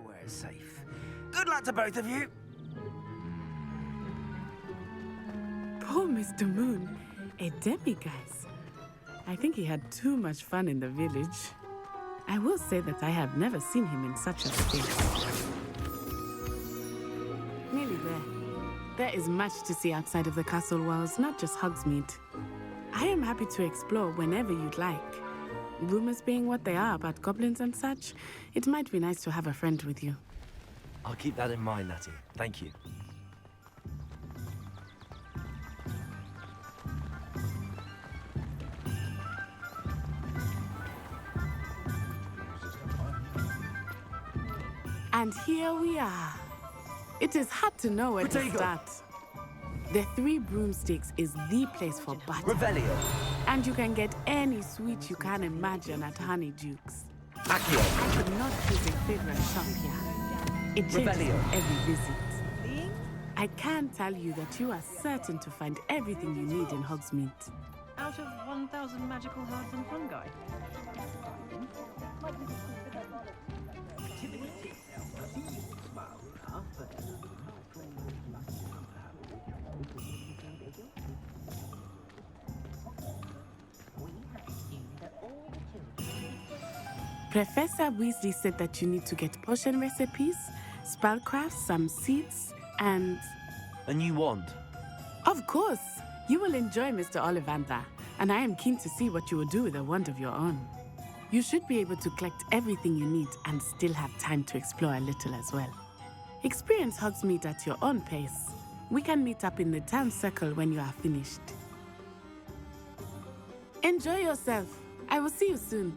Where's safe? Good luck to both of you. Poor Mr. Moon, a demiguise. I think he had too much fun in the village. I will say that I have never seen him in such a state. Nearly there. There is much to see outside of the castle walls, not just Hogsmeade. I am happy to explore whenever you'd like. Rumors being what they are about goblins and such, it might be nice to have a friend with you. I'll keep that in mind, Natty. Thank you. And here we are. It is hard to know where to start. The Three Broomsticks is the place for butter. Revelio. And you can get any sweet you can imagine at Honeyduke's. Accio. I could not choose a favorite shop here. It changes Revelio. with every visit. I can tell you that you are certain to find everything you need in Hogsmeade. Out of 1,000 magical herbs and fungi. Professor Weasley said that you need to get potion recipes, spellcrafts, some seeds, and a new wand. Of course. You will enjoy Mr. Ollivander, and I am keen to see what you will do with a wand of your own. You should be able to collect everything you need and still have time to explore a little as well. Experience Hogsmeade at your own pace. We can meet up in the town circle when you are finished. Enjoy yourself. I will see you soon.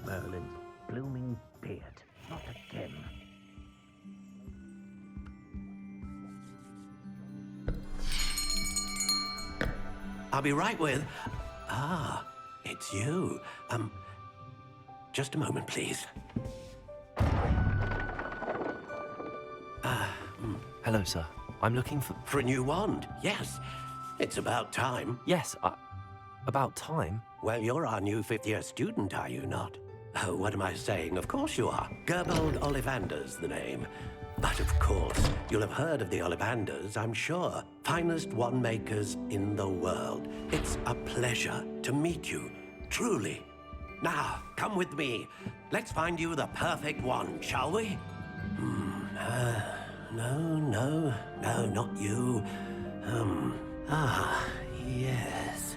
Merlin's blooming beard. Not again. I'll be right with... Ah, it's you. Just a moment, please. Hello, sir. I'm looking for... For a new wand, yes. It's about time. Yes, about time? Well, you're our new fifth-year student, are you not? Oh, what am I saying? Of course you are. Gerbold Ollivander's the name. But of course, you'll have heard of the Ollivanders, I'm sure. Finest wand makers in the world. It's a pleasure to meet you, truly. Now, come with me. Let's find you the perfect wand, shall we? No, not you. Yes.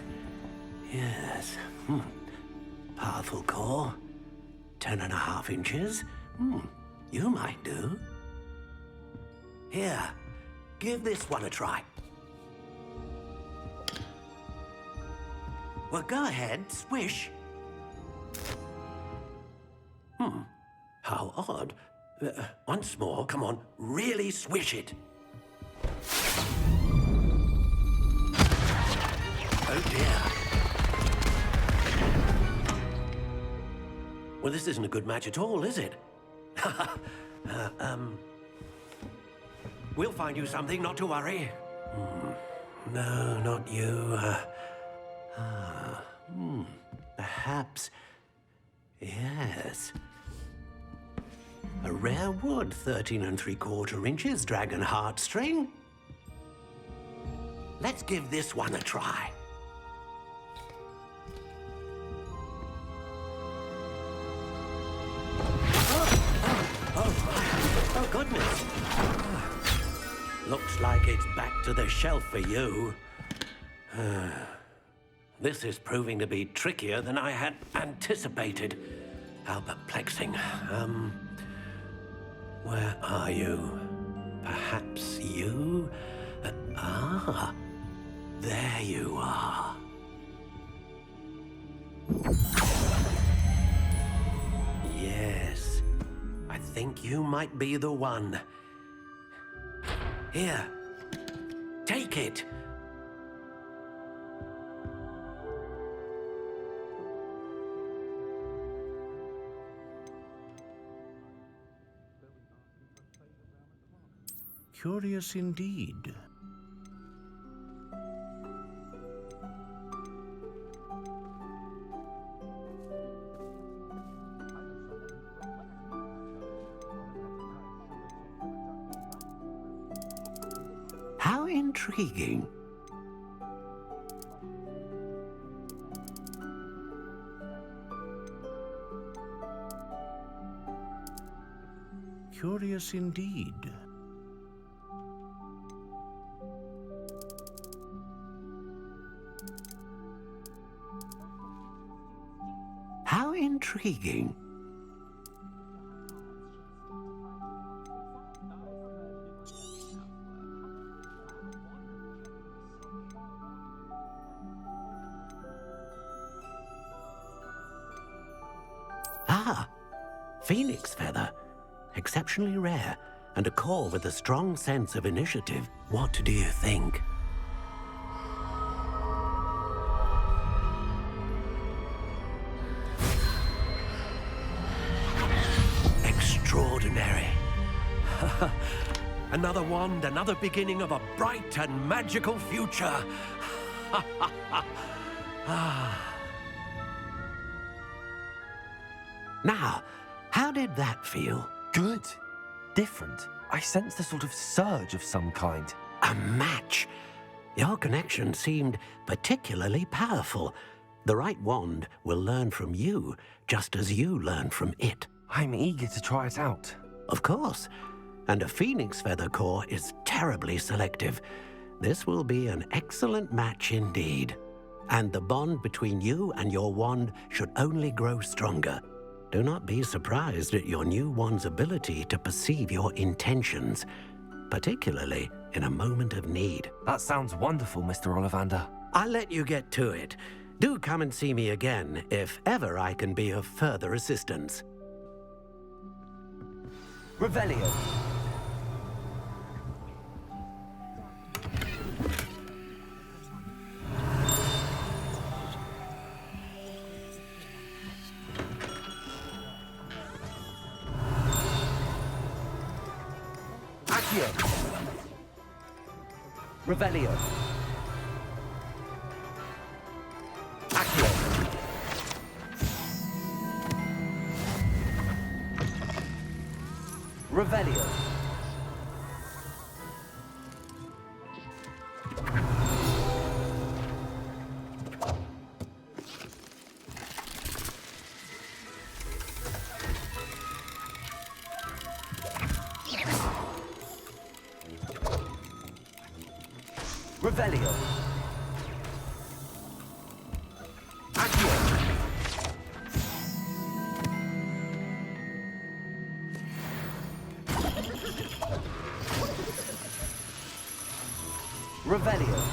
Powerful core. 10.5 inches. You might do. Here, give this one a try. Well, go ahead, swish. How odd. Once more, come on, really swish it. Oh dear. Well, this isn't a good match at all, is it? We'll find you something, not to worry. No, not you. Perhaps. Yes. A rare wood, 13 3/4 inches, dragon heartstring. Let's give this one a try. Oh, goodness. Looks like it's back to the shelf for you. This is proving to be trickier than I had anticipated. How perplexing. Where are you? Perhaps you? There you are. Yes, I think you might be the one. Here, take it. Curious indeed. How intriguing. Curious indeed. How intriguing. Phoenix feather. Exceptionally rare, and a core with a strong sense of initiative. What do you think? Another wand, another beginning of a bright and magical future. Now, how did that feel? Good. Different. I sensed a sort of surge of some kind. A match. Your connection seemed particularly powerful. The right wand will learn from you, just as you learn from it. I'm eager to try it out. Of course. And a phoenix feather core is terribly selective. This will be an excellent match indeed. And the bond between you and your wand should only grow stronger. Do not be surprised at your new wand's ability to perceive your intentions, particularly in a moment of need. That sounds wonderful, Mr. Ollivander. I'll let you get to it. Do come and see me again if ever I can be of further assistance. Revelio. Accio. Revelio. Accio. Revelio. Revelio. Accio. Revelio.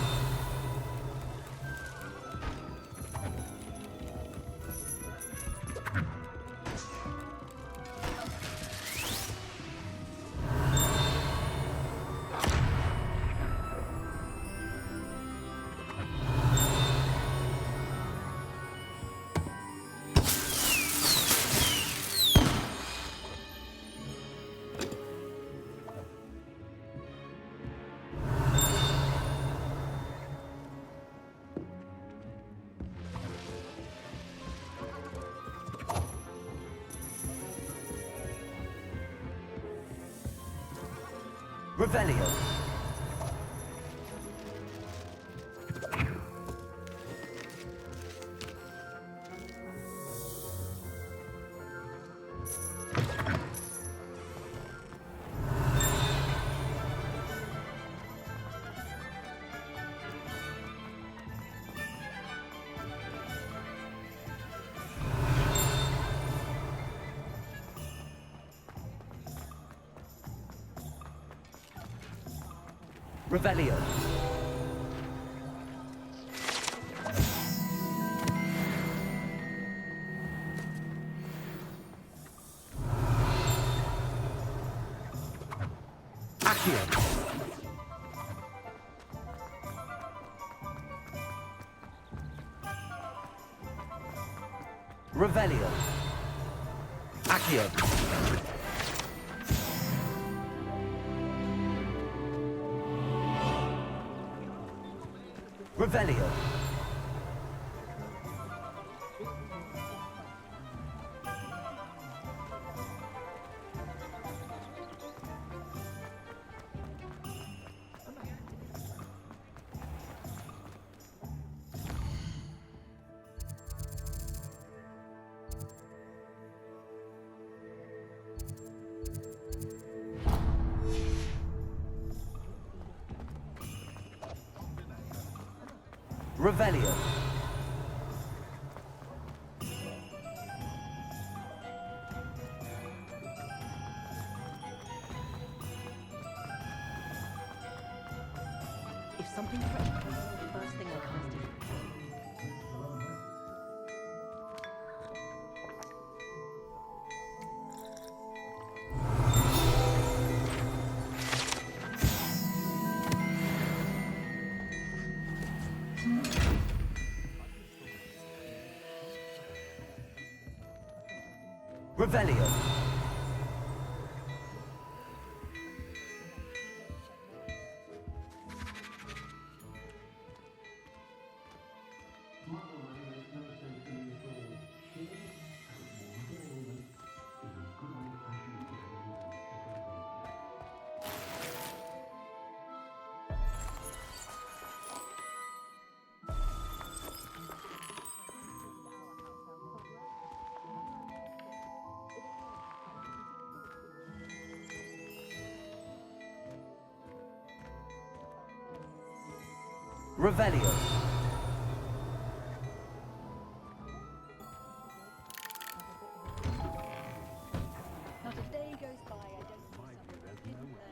Revelio. Revelio. Accio. Revelio. Accio. Revelio. Revelio. If something threatens me, the first thing I cast is... Revelio. Revelio. Not a day goes by I don't see something I didn't learn.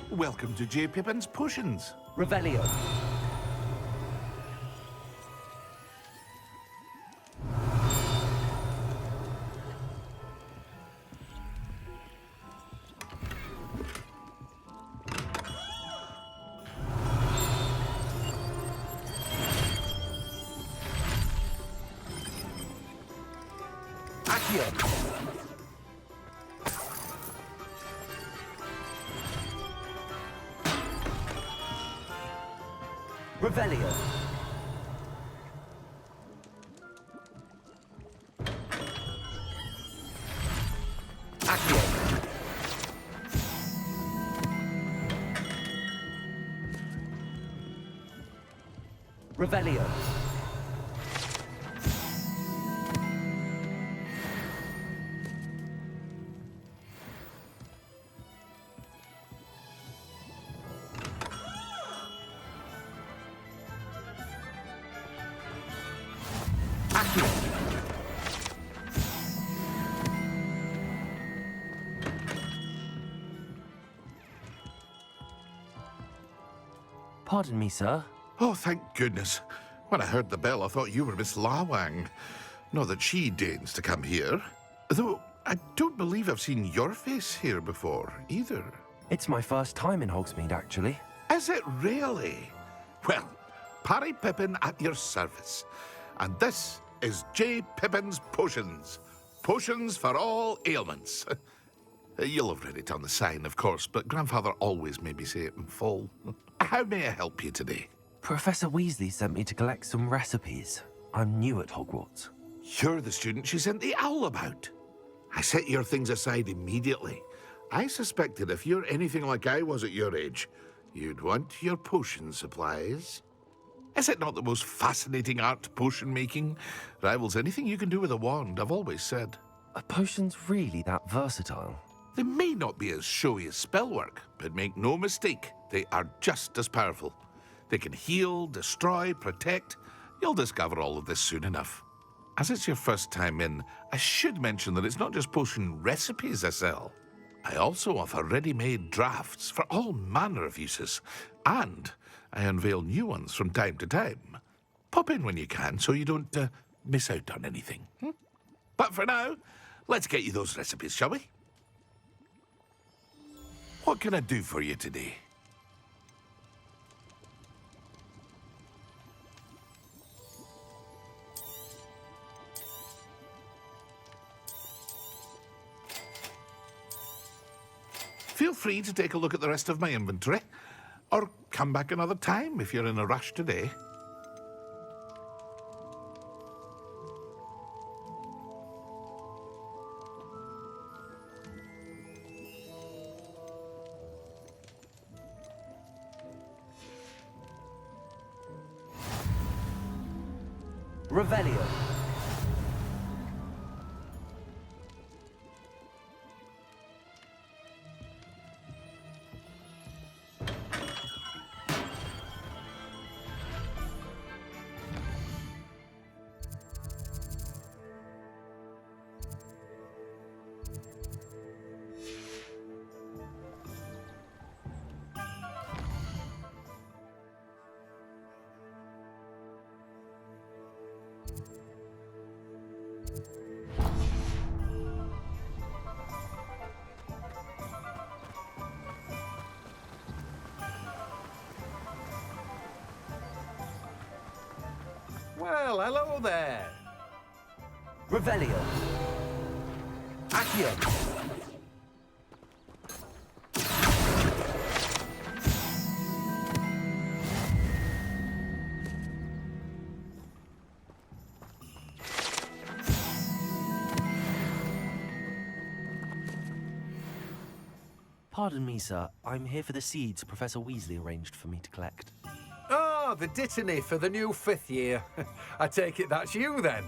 Welcome to J. Pippin's Potions. Revelio. Accio. Revelio. Accio. Revelio. Pardon me, sir. Oh, thank goodness. When I heard the bell, I thought you were Miss Lawang. Not that she deigns to come here. Though, I don't believe I've seen your face here before, either. It's my first time in Hogsmeade, actually. Is it really? Well, Parry Pippin at your service. And this is J. Pippin's Potions. Potions for all ailments. You'll have read it on the sign, of course, but Grandfather always made me say it in full. How may I help you today? Professor Weasley sent me to collect some recipes. I'm new at Hogwarts. You're the student she sent the owl about. I set your things aside immediately. I suspected if you're anything like I was at your age, you'd want your potion supplies. Is it not the most fascinating art, potion making? Rivals anything you can do with a wand, I've always said. Are potions really that versatile? They may not be as showy as spellwork, but make no mistake, they are just as powerful. They can heal, destroy, protect. You'll discover all of this soon enough. As it's your first time in, I should mention that it's not just potion recipes I sell. I also offer ready-made drafts for all manner of uses, and I unveil new ones from time to time. Pop in when you can so you don't miss out on anything. But for now, let's get you those recipes, shall we? What can I do for you today? Feel free to take a look at the rest of my inventory, or come back another time if you're in a rush today. Revelio. Well, hello there. Revelio. Accio. Pardon me, sir. I'm here for the seeds Professor Weasley arranged for me to collect. Oh, the dittany for the new 5th year. I take it that's you then.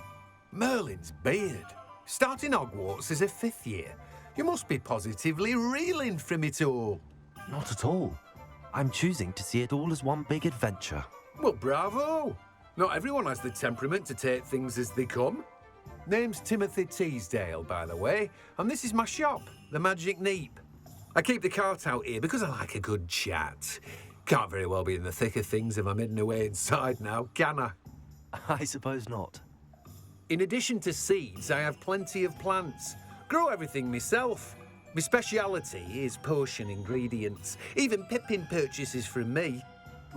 Merlin's beard. Starting Hogwarts as a 5th year. You must be positively reeling from it all. Not at all. I'm choosing to see it all as one big adventure. Well, bravo. Not everyone has the temperament to take things as they come. Name's Timothy Teasdale, by the way, and this is my shop, the Magic Neep. I keep the cart out here because I like a good chat. Can't very well be in the thick of things if I'm hidden away inside now, can I? I suppose not. In addition to seeds, I have plenty of plants. Grow everything myself. My speciality is potion ingredients. Even Pippin purchases from me.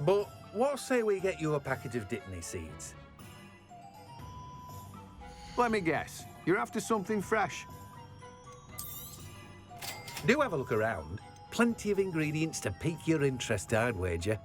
But what say we get you a packet of Dittany seeds? Let me guess. You're after something fresh. Do have a look around. Plenty of ingredients to pique your interest, I'd wager.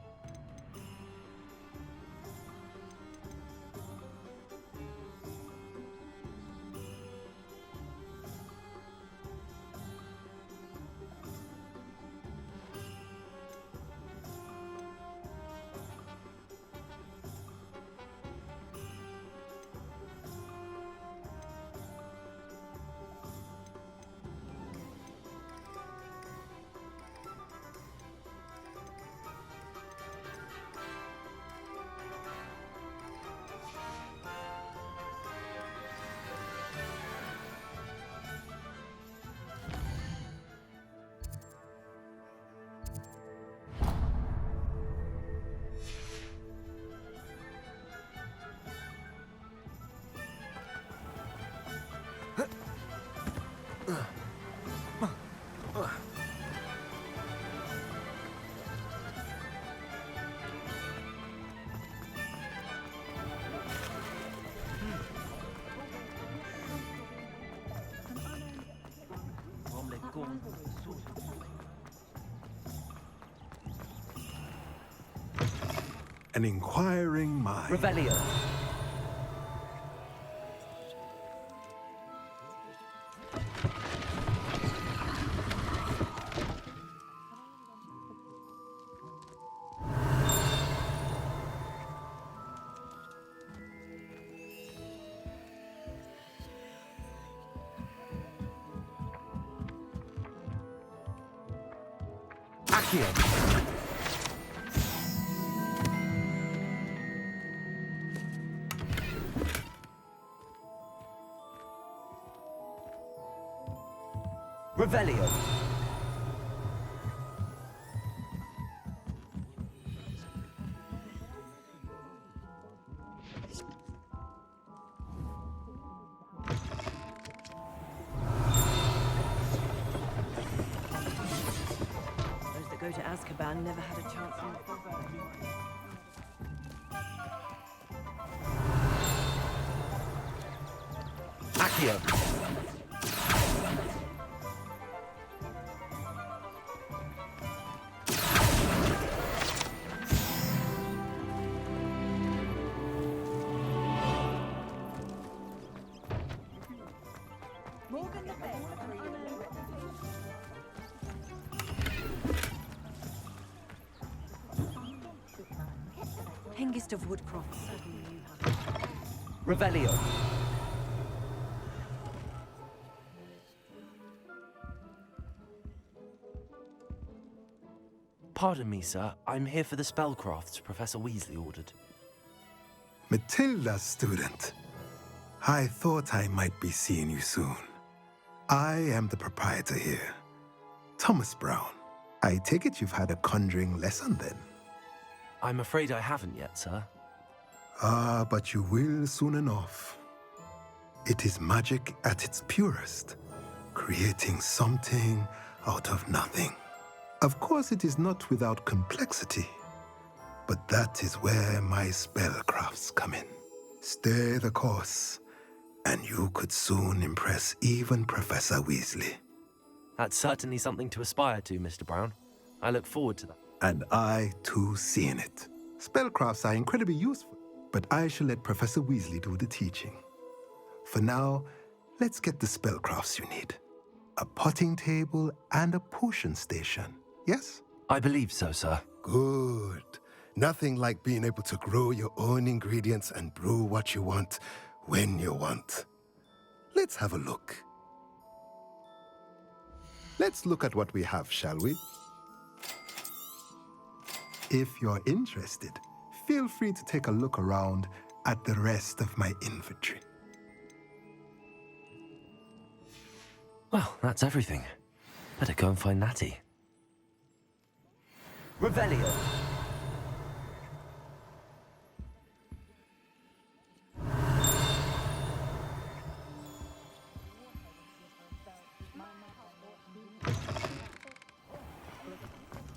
An inquiring mind. Revelio. Accio. Revelio. Those that go to Azkaban never had a chance in the Accio. Hengist of Woodcroft certainly knew how to... Revelio. Pardon me, sir. I'm here for the spellcrafts Professor Weasley ordered. Matilda's student. I thought I might be seeing you soon. I am the proprietor here, Thomas Brown. I take it you've had a conjuring lesson then? I'm afraid I haven't yet, sir. Ah, but you will soon enough. It is magic at its purest, creating something out of nothing. Of course, it is not without complexity, but that is where my spellcrafts come in. Stay the course, and you could soon impress even Professor Weasley. That's certainly something to aspire to, Mr. Brown. I look forward to that. And I, too, see in it. Spellcrafts are incredibly useful, but I shall let Professor Weasley do the teaching. For now, let's get the spellcrafts you need. a potting table, and a potion station. Yes? I believe so, sir. Good. Nothing like being able to grow your own ingredients and brew what you want when you want. Let's have a look. Let's look at what we have, shall we? If you're interested, feel free to take a look around at the rest of my inventory. Well, that's everything. Better go and find Natty. Revelio.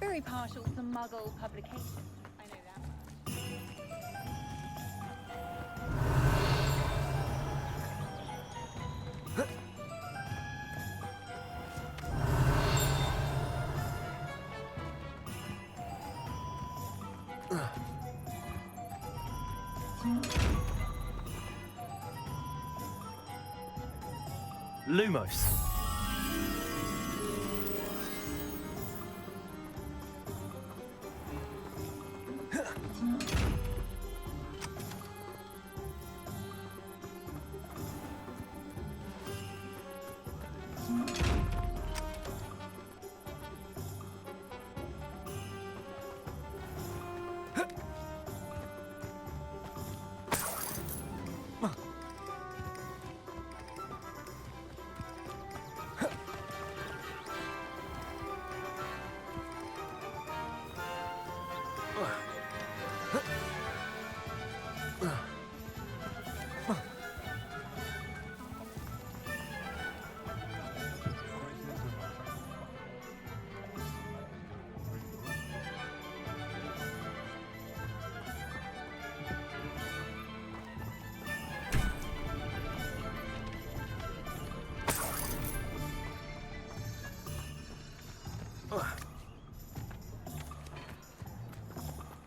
Very partial to Muggle publications. I know that much. Lumos.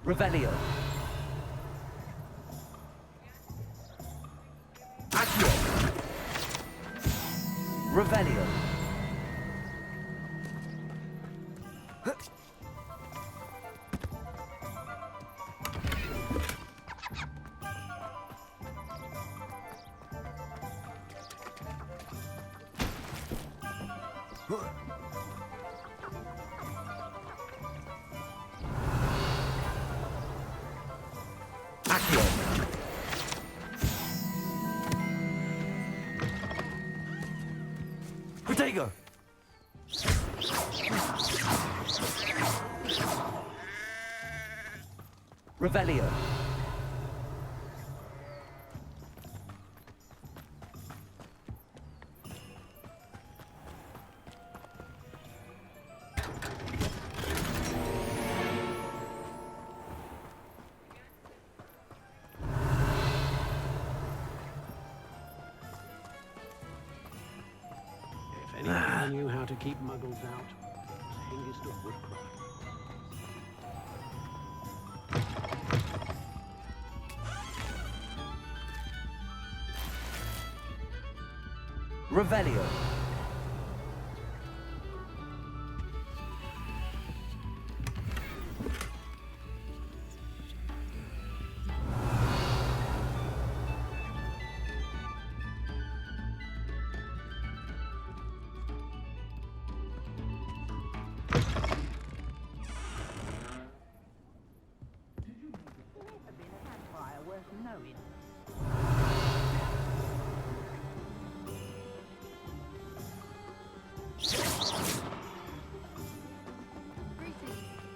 Revelio. Accio. Revelio. Protego! Revelio. If anyone knew how to keep muggles out, Hengist would cry. Revelio.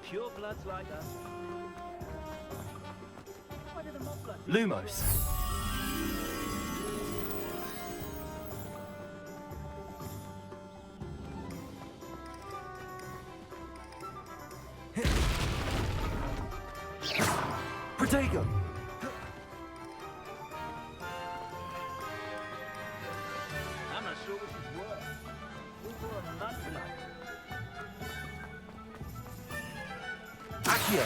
Pure bloods like us. Lumos. Protego. I'm not sure which is worse. Who wore a mudblood? Accio.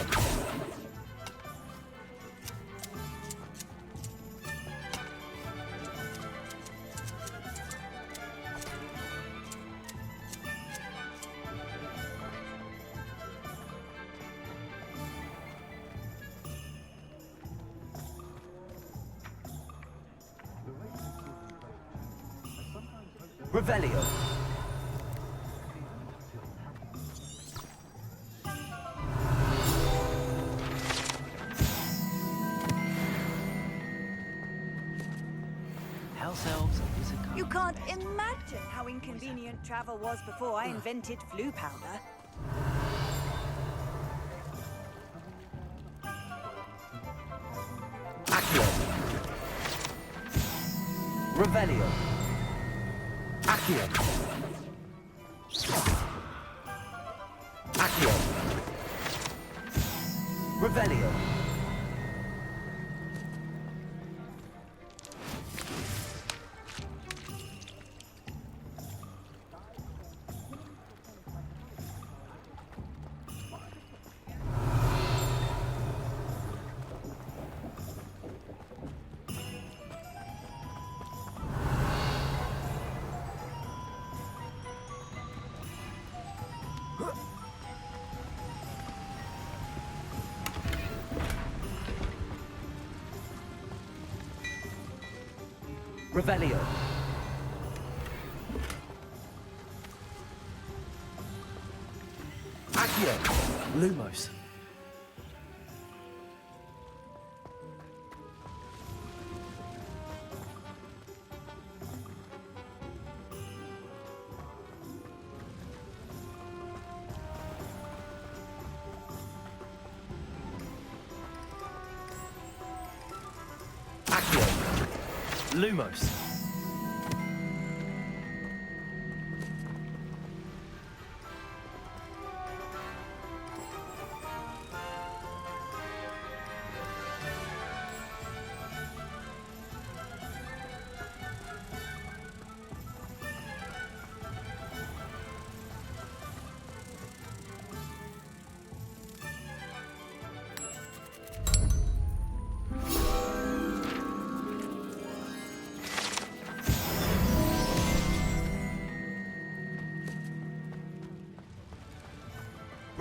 Revelio. House elves and wizard You can't imagine how inconvenient travel was before I invented flu powder. Accio. Revelio. Accio. Accio. Revelio. Revelio. Accio. Lumos. Accio. Lumos.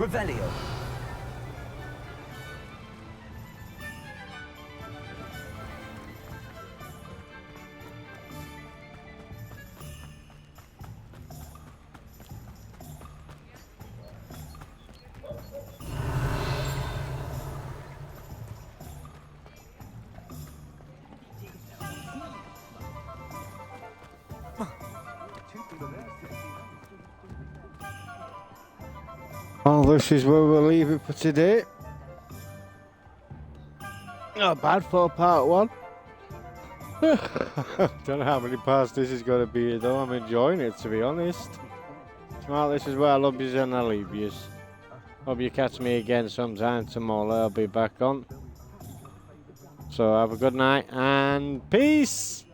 Revelio. Well, this is where we'll leave it for today. Not bad for part one. Don't know how many parts this is going to be, though. I'm enjoying it, to be honest. Well, this is where I love you and I leave you. Hope you catch me again sometime tomorrow. I'll be back on. So have a good night and peace.